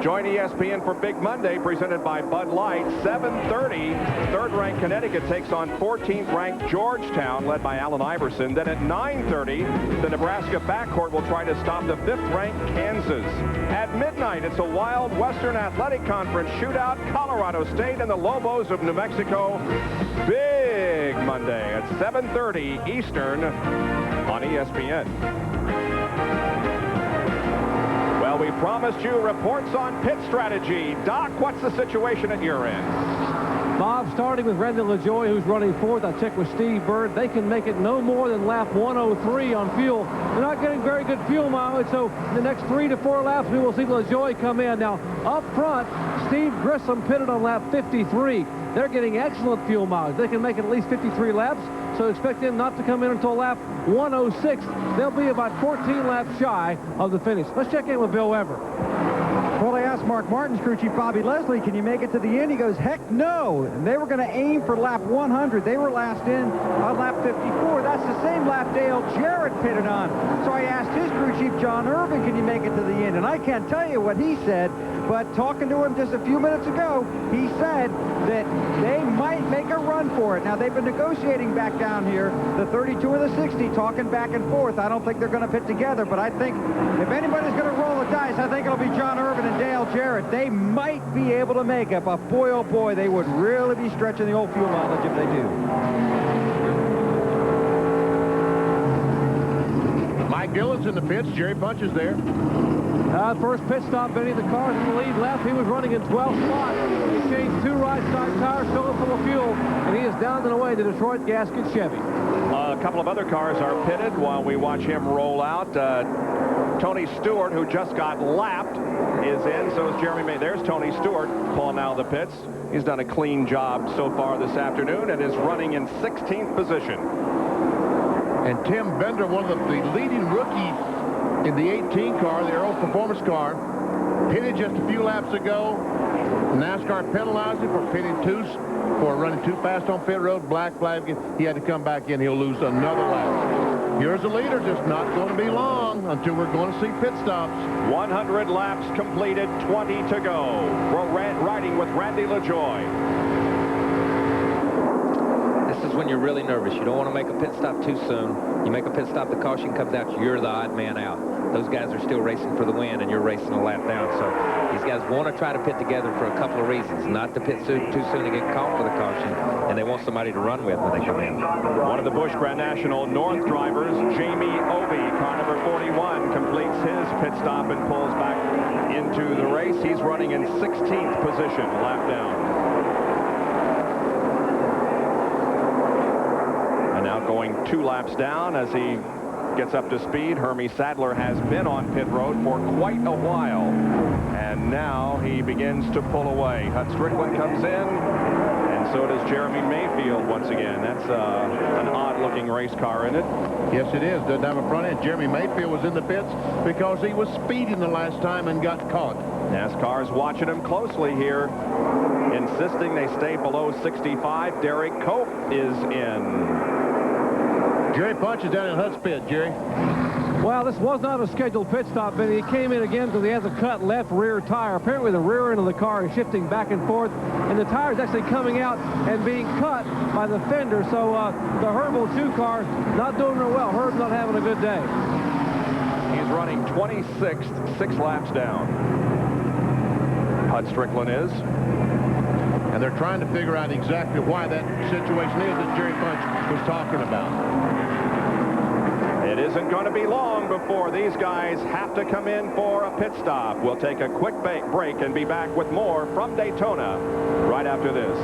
Join ESPN for Big Monday, presented by Bud Light. 7:30, third-ranked Connecticut takes on 14th-ranked Georgetown, led by Allen Iverson. Then at 9:30, the Nebraska backcourt will try to stop the 5th-ranked Kansas. At midnight, it's a Wild Western Athletic Conference shootout. Colorado State and the Lobos of New Mexico. Big Monday at 7:30 Eastern on ESPN. Well, we promised you reports on pit strategy. Doc, what's the situation at your end? Bob, starting with Randy LaJoie, who's running fourth. I checked with Steve Bird. They can make it no more than lap 103 on fuel. They're not getting very good fuel mileage, so in the next 3 to 4 laps, we will see LaJoie come in. Now, up front, Steve Grissom pitted on lap 53. They're getting excellent fuel mileage. They can make it at least 53 laps, so expect them not to come in until lap 106. They'll be about 14 laps shy of the finish. Let's check in with Bill Weber. Well, they asked Mark Martin's crew chief Bobby Leslie, can you make it to the end? He goes, heck no. And they were going to aim for lap 100. They were last in on lap 54. That's the same lap Dale Jarrett pitted on. So I asked his crew chief John Irvin, can you make it to the end? And I can't tell you what he said, but talking to him just a few minutes ago, he said that they might make a run for it. Now, they've been negotiating back down here, the 32 and the 60, talking back and forth. I don't think they're going to pit together, but I think if anybody's going to roll the dice, I think it'll be John Irvin and Dale Jarrett. They might be able to make it, but boy, oh boy, they would really be stretching the old fuel mileage if they do. Mike Dillon's in the pits. Jerry Bunch is there. First pit stop, Benny. The car's in the lead left. He was running in 12th spot. He changed 2 right side tires, filled full of fuel, and he is down and away the Detroit Gasket Chevy. A couple of other cars are pitted while we watch him roll out. Tony Stewart, who just got lapped, is in. So is Jeremy May. There's Tony Stewart pulling out of the pits. He's done a clean job so far this afternoon and is running in 16th position. And Tim Bender, one of the leading rookies in the 18 car, the Aero Performance car, pitted just a few laps ago. NASCAR penalized him for pitting for running too fast on pit road. Black flag. He had to come back in. He'll lose another lap. Here's the leader. Just not going to be long until we're going to see pit stops. 100 laps completed, 20 to go. We're riding with Randy LaJoie. This is when you're really nervous. You don't want to make a pit stop too soon. You make a pit stop, the caution comes out, you're the odd man out. Those guys are still racing for the win, and you're racing a lap down. So these guys want to try to pit together for a couple of reasons. Not to pit too soon to get caught for the caution, and they want somebody to run with when they come in. One of the Busch Grand National North drivers, Jamie Obey, car number 41, completes his pit stop and pulls back into the race. He's running in 16th position, a lap down. Going 2 laps down as he gets up to speed. Hermie Sadler has been on pit road for quite a while, and now he begins to pull away. Hut Strickland comes in, and so does Jeremy Mayfield once again. That's an odd-looking race car, isn't it? Yes, it is. Doesn't have a front end. Jeremy Mayfield was in the pits because he was speeding the last time and got caught. NASCAR's watching him closely here, insisting they stay below 65. Derek Cope is in. Jerry Bunch is down in Hut's pit, Jerry. Well, this was not a scheduled pit stop, but he came in again because he has a cut left rear tire. Apparently, the rear end of the car is shifting back and forth, and the tire is actually coming out and being cut by the fender. So the Herbal 2 car not doing real well. Herb's not having a good day. He's running 26th, 6 laps down. Hut Strickland is. And they're trying to figure out exactly why that situation is that Jerry Bunch was talking about. It isn't going to be long before these guys have to come in for a pit stop. We'll take a quick break and be back with more from Daytona right after this.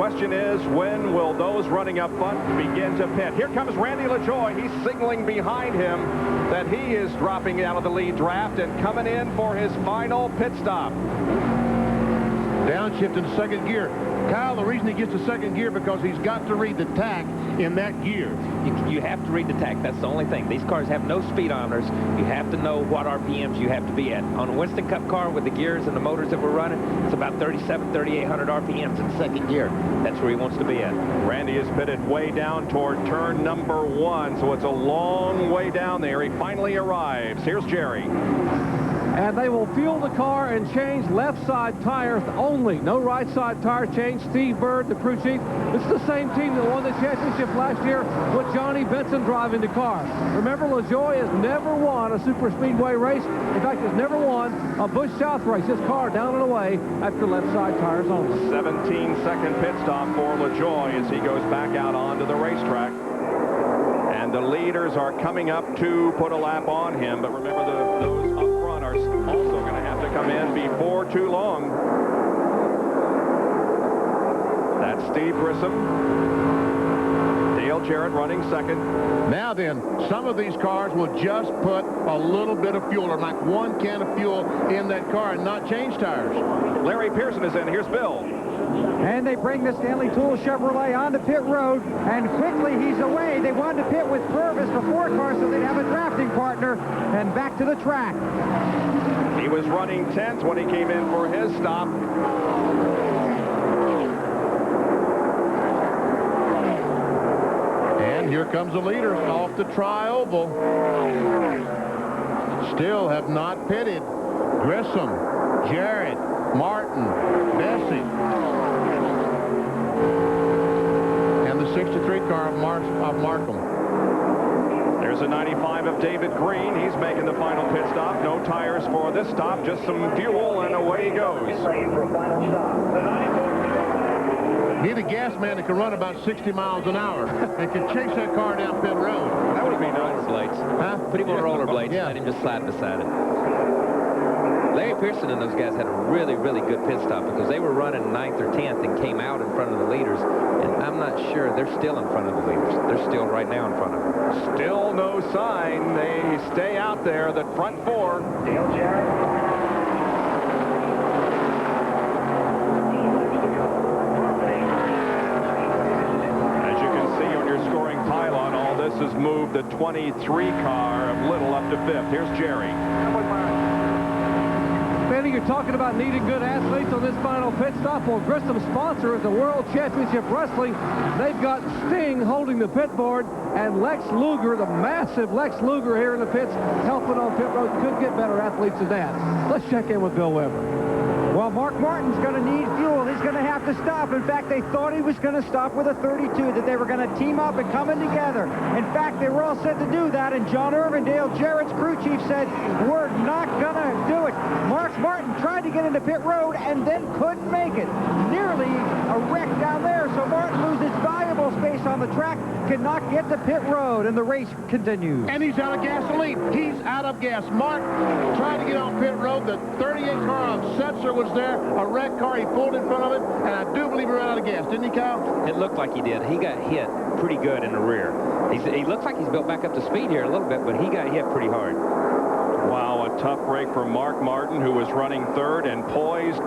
question is, when will those running up front begin to pit? Here comes Randy LaJoie. He's signaling behind him that he is dropping out of the lead draft and coming in for his final pit stop. Downshift in second gear. Kyle, the reason he gets to second gear because he's got to read the tack in that gear. You have to read the tack. That's the only thing. These cars have no speedometers. You have to know what RPMs you have to be at. On a Winston Cup car with the gears and the motors that we're running, it's about 3,800 RPMs in second gear. That's where he wants to be at. Randy is pitted way down toward turn number 1, so it's a long way down there. He finally arrives. Here's Jerry. And they will fuel the car and change left side tires only. No right side tire change. Steve Bird, the crew chief. It's the same team that won the championship last year with Johnny Benson driving the car. Remember, LaJoie has never won a super speedway race. In fact, has never won a Busch South race. His car down and away after left side tires only. 17-second pit stop for LaJoie as he goes back out onto the racetrack. And the leaders are coming up to put a lap on him. But remember, those up front are also going to have to come in before too long. That's Steve Grissom. Dale Jarrett running second. Now then, some of these cars will just put a little bit of fuel, or like 1 can of fuel in that car and not change tires. Larry Pearson is in. Here's Bill. And they bring the Stanley Tool Chevrolet onto pit road, and quickly he's away. They wanted to pit with Purvis, the 4 car, so they'd have a drafting partner, and back to the track. He was running 10th when he came in for his stop. And here comes the leader off the tri-oval. Still have not pitted. Grissom, Jarrett, Martin, Bessie. And the 63 car of Markham. There's a 95 of David Green. He's making the final pit stop. No tires for this stop, just some fuel, and away he goes. Need a gas man that can run about 60 miles an hour and can chase that car down pit road. That would be rollerblades. Huh? Put him on rollerblades Yeah. and let him just slide beside it. Larry Pearson and those guys had a really, really good pit stop because they were running 9th or 10th and came out in front of the leaders. And I'm not sure they're still in front of the leaders. They're still right now in front of them. Still no sign. They stay out there, the front 4. Dale Jarrett. As you can see on your scoring pylon, all this has moved the 23 car of Little up to 5th. Here's Jerry. Benny, you're talking about needing good athletes on this final pit stop. Well, Grissom's sponsor is the World Championship Wrestling. They've got Sting holding the pit board, and Lex Luger, the massive Lex Luger here in the pits, helping on pit road. Could get better athletes than that. Let's check in with Bill Weber. Well, Mark Martin's going to need fuel. He's going to have to stop. In fact, they thought he was going to stop with a 32, that they were going to team up and come in together. In fact, they were all set to do that, and John Irvin, Dale Jarrett's crew chief, said, we're not going to do it. Mark Martin tried to get into pit road and then couldn't make it. Nearly a wreck down there, so Martin loses valuable space on the track, cannot get to pit road, and the race continues. And he's out of gasoline. He's out of gas. Mark tried to get on pit road. The 38 car of Setzer was there, a wrecked car. He pulled in front of it, and I do believe he ran out of gas. Didn't he, Kyle? It looked like he did. He got hit pretty good in the rear. He looks like he's built back up to speed here a little bit, but he got hit pretty hard. Wow, a tough break for Mark Martin, who was running 3rd and poised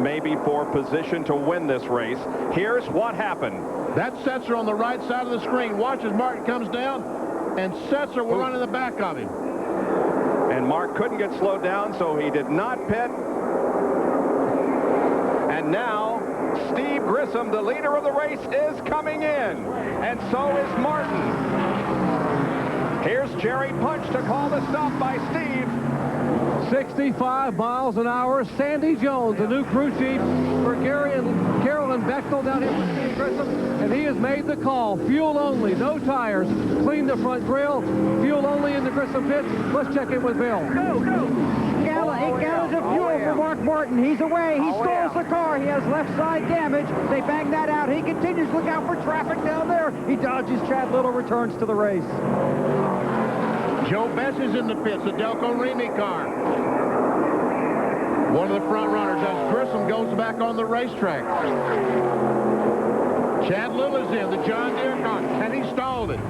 maybe for position to win this race. Here's what happened. That's Setzer on the right side of the screen. Watch as Martin comes down, and Setzer will run in the back of him. And Mark couldn't get slowed down, so he did not pit. And now, Steve Grissom, the leader of the race, is coming in. And so is Martin. Here's Jerry Punch to call the stop by Steve. 65 miles an hour. Sandy Jones, the new crew chief for Gary and Carolyn Bechtel down here with Steve Grissom, and he has made the call. Fuel only, no tires. Clean the front grille. Fuel only in the Grissom pit. Let's check in with Bill. Go, go. 8 gallons of fuel for Mark Martin. He's away. He stalls the car. He has left side damage. They bang that out. He continues. Look out for traffic down there. He dodges. Chad Little returns to the race. Joe Bess is in the pits, the Delco Remy car. One of the front runners as Grissom goes back on the racetrack. Chad Little is in, the John Deere car, and he stalled it.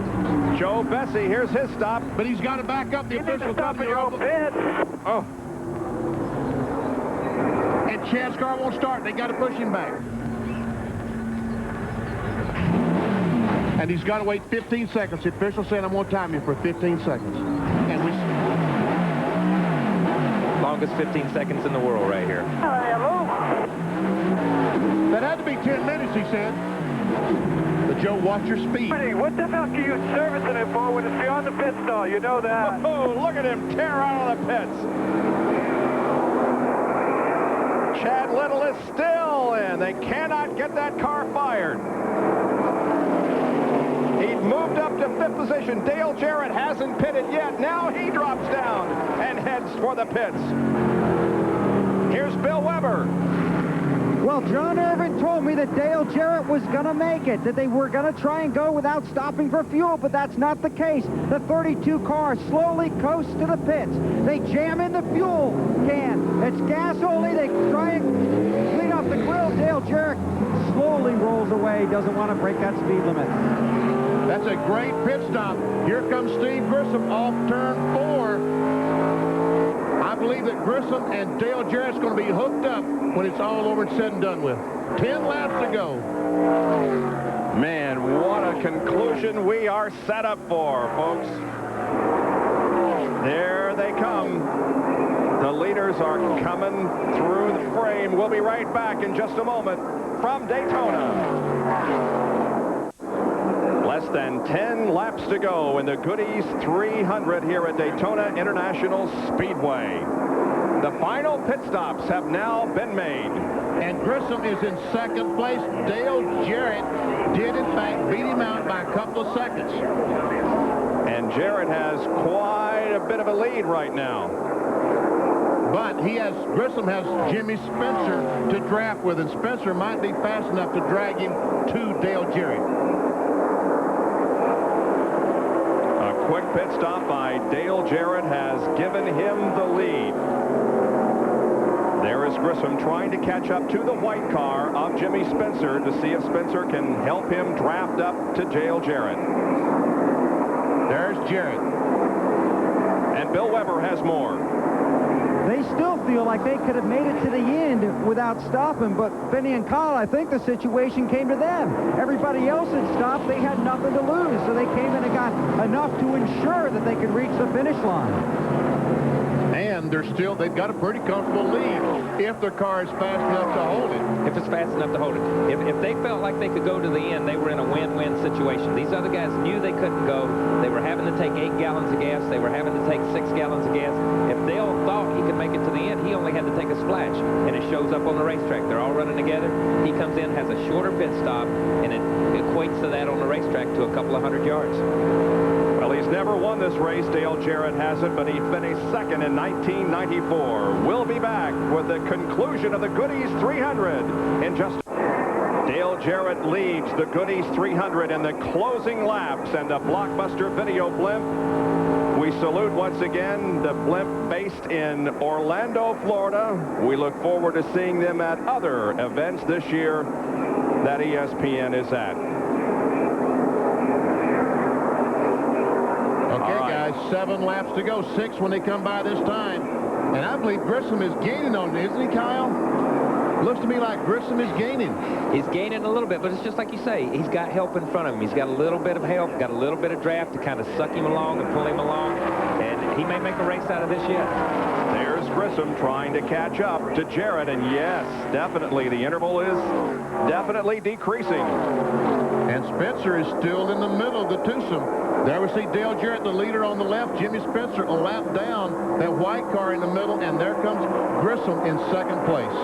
Joe Bessie, here's his stop. But he's got to back up. The official Stop in your own pit. Oh, And Chad's car won't start. They got to push him back. And he's got to wait 15 seconds. The official said, I'm going to time you for 15 seconds. And we... Longest 15 seconds in the world right here. Hello. That had to be 10 minutes, he said. But Joe, watch your speed. What the hell are you servicing it for when it's beyond the pit stall? You know that. oh, look at him tear out of the pits. Chad Little is still in. They cannot get that car fired. He moved up to 5th position. Dale Jarrett hasn't pitted yet. Now he drops down and heads for the pits. Here's Bill Weber. Well, John Irvin told me that Dale Jarrett was going to make it, that they were going to try and go without stopping for fuel, but that's not the case. The 32 car slowly coasts to the pits. They jam in the fuel can. It's gas only. They try and clean off the grill. Dale Jarrett slowly rolls away, doesn't want to break that speed limit. That's a great pit stop. Here comes Steve Grissom off turn 4. I believe that Grissom and Dale Jarrett's going to be hooked up when it's all over and said and done with. 10 laps to go. Man, what a conclusion we are set up for, folks. There they come. The leaders are coming through the frame. We'll be right back in just a moment from Daytona. Less than 10 laps to go in the Goody's 300 here at Daytona International Speedway. The final pit stops have now been made. And Grissom is in 2nd place. Dale Jarrett did, in fact, beat him out by a couple of seconds. And Jarrett has quite a bit of a lead right now. But Grissom has Jimmy Spencer to draft with, and Spencer might be fast enough to drag him to Dale Jarrett. Quick pit stop by Dale Jarrett has given him the lead. There is Grissom trying to catch up to the white car of Jimmy Spencer to see if Spencer can help him draft up to Dale Jarrett. There's Jarrett. And Bill Weber has more. They still feel like they could have made it to the end without stopping, but Benny and Kyle, I think the situation came to them. Everybody else had stopped. They had nothing to lose, so they came in and got enough to ensure that they could reach the finish line. And they've got a pretty comfortable lead if their car is fast enough to hold it. If it's fast enough to hold it. If they felt like they could go to the end, they were in a win-win situation. These other guys knew they couldn't go. They were having to take 8 gallons of gas. They were having to take 6 gallons of gas. If Dale thought he could make it to the end, he only had to take a splash. And it shows up on the racetrack. They're all running together. He comes in, has a shorter pit stop, and it equates to that on the racetrack to a couple of 100 yards. Well, he's never won this race. Dale Jarrett hasn't, but he finished 2nd in 1994. We'll be back with the conclusion of the Goody's 300 in just... Dale Jarrett leads the Goody's 300 in the closing laps, and the blockbuster video blimp. We salute once again the blimp based in Orlando, Florida. We look forward to seeing them at other events this year that ESPN is at. Okay, guys, 7 laps to go, 6 when they come by this time. And I believe Grissom is gaining on it, isn't he, Kyle? Looks to me like Grissom is gaining. He's gaining a little bit, but it's just like you say. He's got help in front of him. He's got a little bit of help, got a little bit of draft to kind of suck him along and pull him along. And he may make a race out of this yet. There's Grissom trying to catch up to Jarrett. And yes, definitely, the interval is definitely decreasing. And Spencer is still in the middle of the twosome. There we see Dale Jarrett, the leader on the left. Jimmy Spencer a lap down. That white car in the middle. And there comes Grissom in 2nd place.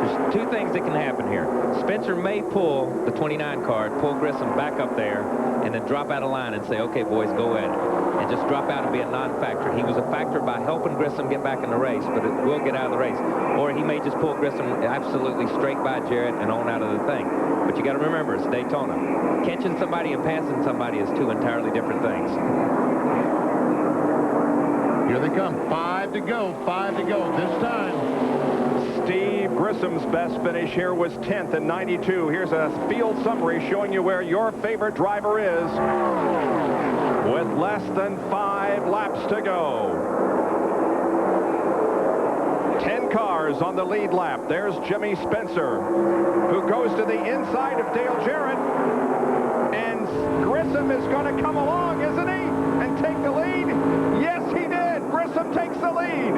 There's 2 things that can happen here. Spencer may pull the 29 car, pull Grissom back up there, and then drop out of line and say, okay, boys, go at it. And just drop out and be a non-factor. He was a factor by helping Grissom get back in the race, but it will get out of the race. Or he may just pull Grissom absolutely straight by Jarrett and on out of the thing. But you got to remember, it's Daytona. Catching somebody and passing somebody is 2 entirely different things. Here they come. 5 to go. 5 to go. This time, Steve Grissom's best finish here was 10th in 92. Here's a field summary showing you where your favorite driver is with less than 5 laps to go. 10 cars on the lead lap. There's Jimmy Spencer, who goes to the inside of Dale Jarrett. And Grissom is going to come along, isn't he? And take the lead? Yes, he did. Grissom takes the lead.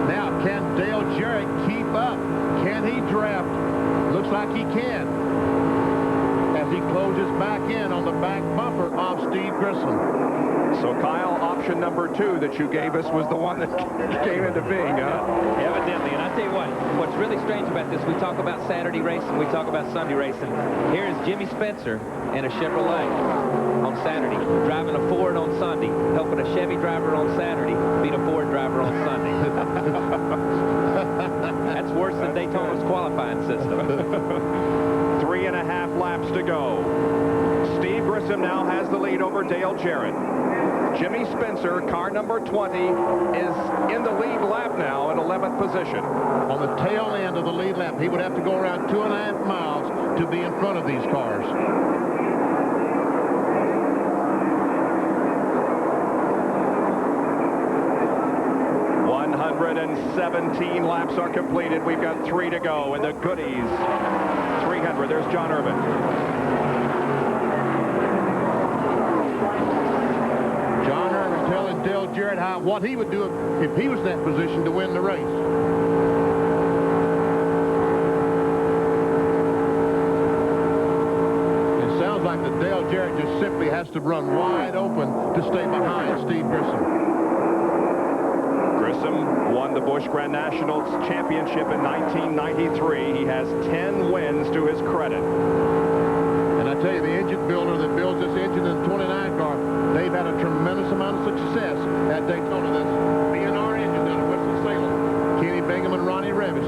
Now, can Dale Jarrett keep up? Can he draft? Looks like he can, as he closes back in on the back bumper of Steve Grissom. So, Kyle, option number 2 that you gave us was the one that came into being, huh? Evidently, and I tell you what's really strange about this, we talk about Saturday racing, we talk about Sunday racing. Here is Jimmy Spencer in a Chevrolet on Saturday, driving a Ford on Sunday, helping a Chevy driver on Saturday beat a Ford driver on Sunday. That's worse than Daytona's qualifying system. 3.5 laps to go. Steve Grissom now has the lead over Dale Jarrett. Jimmy Spencer, car number 20, is in the lead lap now in 11th position. On the tail end of the lead lap, he would have to go around 2.5 miles to be in front of these cars. $117 laps are completed. We've got 3 to go in the Goodies 300. There's John Irvin. Telling Dale Jarrett what he would do if he was in that position to win the race. It sounds like that Dale Jarrett just simply has to run wide open to stay behind Steve Grissom. Grissom won the Busch Grand Nationals championship in 1993. He has 10 wins to his credit. And I tell you, the engine builder that builds this engine in the 29 car, they've had a tremendous amount of success at Daytona. That's B&R engine down at Winston-Salem. Kenny Bingham and Ronnie Revis.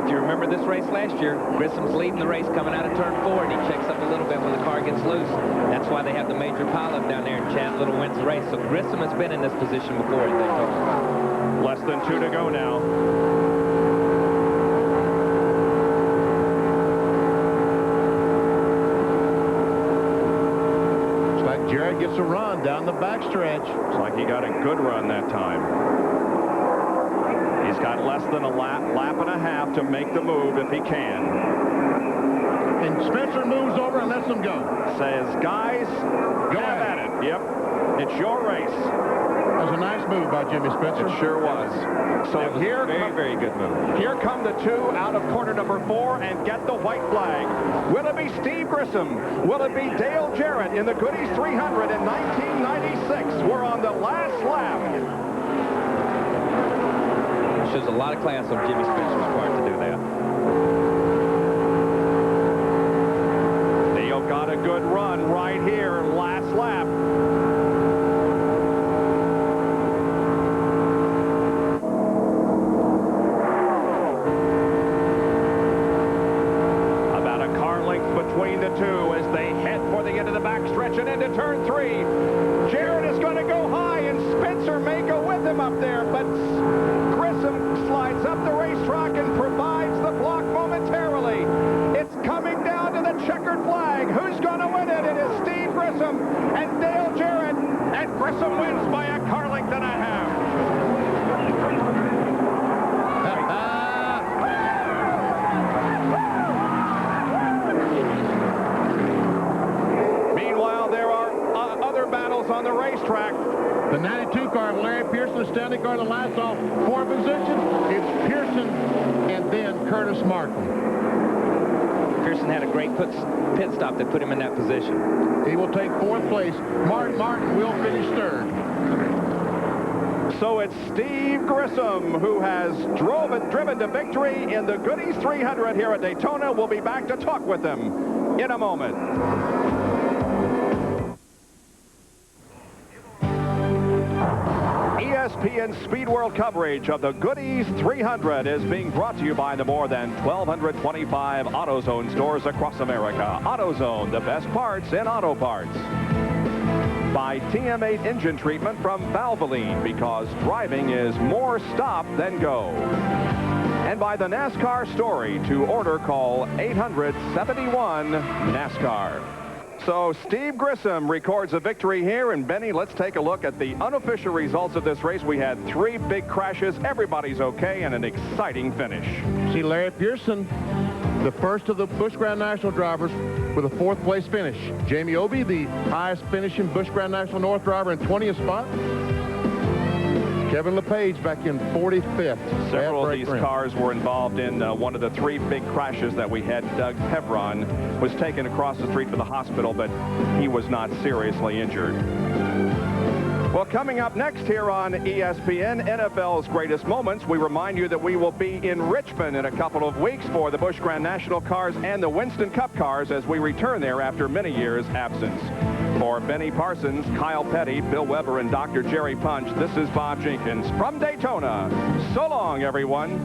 If you remember this race last year, Grissom's leading the race coming out of turn 4, and he checks up a little bit when the car gets loose. That's why they have the major pileup down there, and Chad Little wins the race. So Grissom has been in this position before at Daytona. Less than 2 to go now. Jarrett gets a run down the backstretch. Looks like he got a good run that time. He's got less than a lap and a half to make the move if he can. And Spencer moves over and lets him go. Says, guys, go at it. Yep, it's your race. That was a nice move by Jimmy Spencer. It sure was. So that was here, very good move. Here come the 2 out of corner number 4 and get the white flag. Will it be Steve Grissom? Will it be Dale Jarrett in the Goodies 300 in 1996? We're on the last lap. Shows a lot of class on Jimmy Spencer's part to do that. Dale got a good run right here, last lap. Between the 2 as they head for the end of the backstretch and into turn 3. Jarrett is going to go high, and Spencer may go with him up there, but Grissom slides up the racetrack and provides the block momentarily. It's coming down to the checkered flag. Who's going to win it? It is Steve Grissom and Dale Jarrett, and Grissom wins by a car length and a half. On the racetrack. The 92 car, Larry Pearson, the standing car, the last off 4 positions. It's Pearson and then Curtis Markham. Pearson had a great pit stop that put him in that position. He will take 4th place. Martin will finish 3rd. So it's Steve Grissom who has driven to victory in the Goodies 300 here at Daytona. We'll be back to talk with them in a moment. ESPN Speed World coverage of the Goodies 300 is being brought to you by the more than 1,225 AutoZone stores across America. AutoZone, the best parts in auto parts. by TM8 engine treatment from Valvoline, because driving is more stop than go. And by the NASCAR Story. To order, call 871 NASCAR. So Steve Grissom records a victory here. And Benny, let's take a look at the unofficial results of this race. We had 3 big crashes. Everybody's okay, and an exciting finish. See Larry Pearson, the first of the Busch Grand National drivers, with a 4th place finish. Jamie Obey, the highest finishing Busch Grand National North driver, in 20th spot. Kevin LePage back in 45th. Several of these cars were involved in one of the 3 big crashes that we had. Doug Hevron was taken across the street to the hospital, but he was not seriously injured. Well, coming up next here on ESPN, NFL's Greatest Moments, we remind you that we will be in Richmond in a couple of weeks for the Busch Grand National cars and the Winston Cup cars as we return there after many years' absence. For Benny Parsons, Kyle Petty, Bill Weber, and Dr. Jerry Punch, this is Bob Jenkins from Daytona. So long, everyone.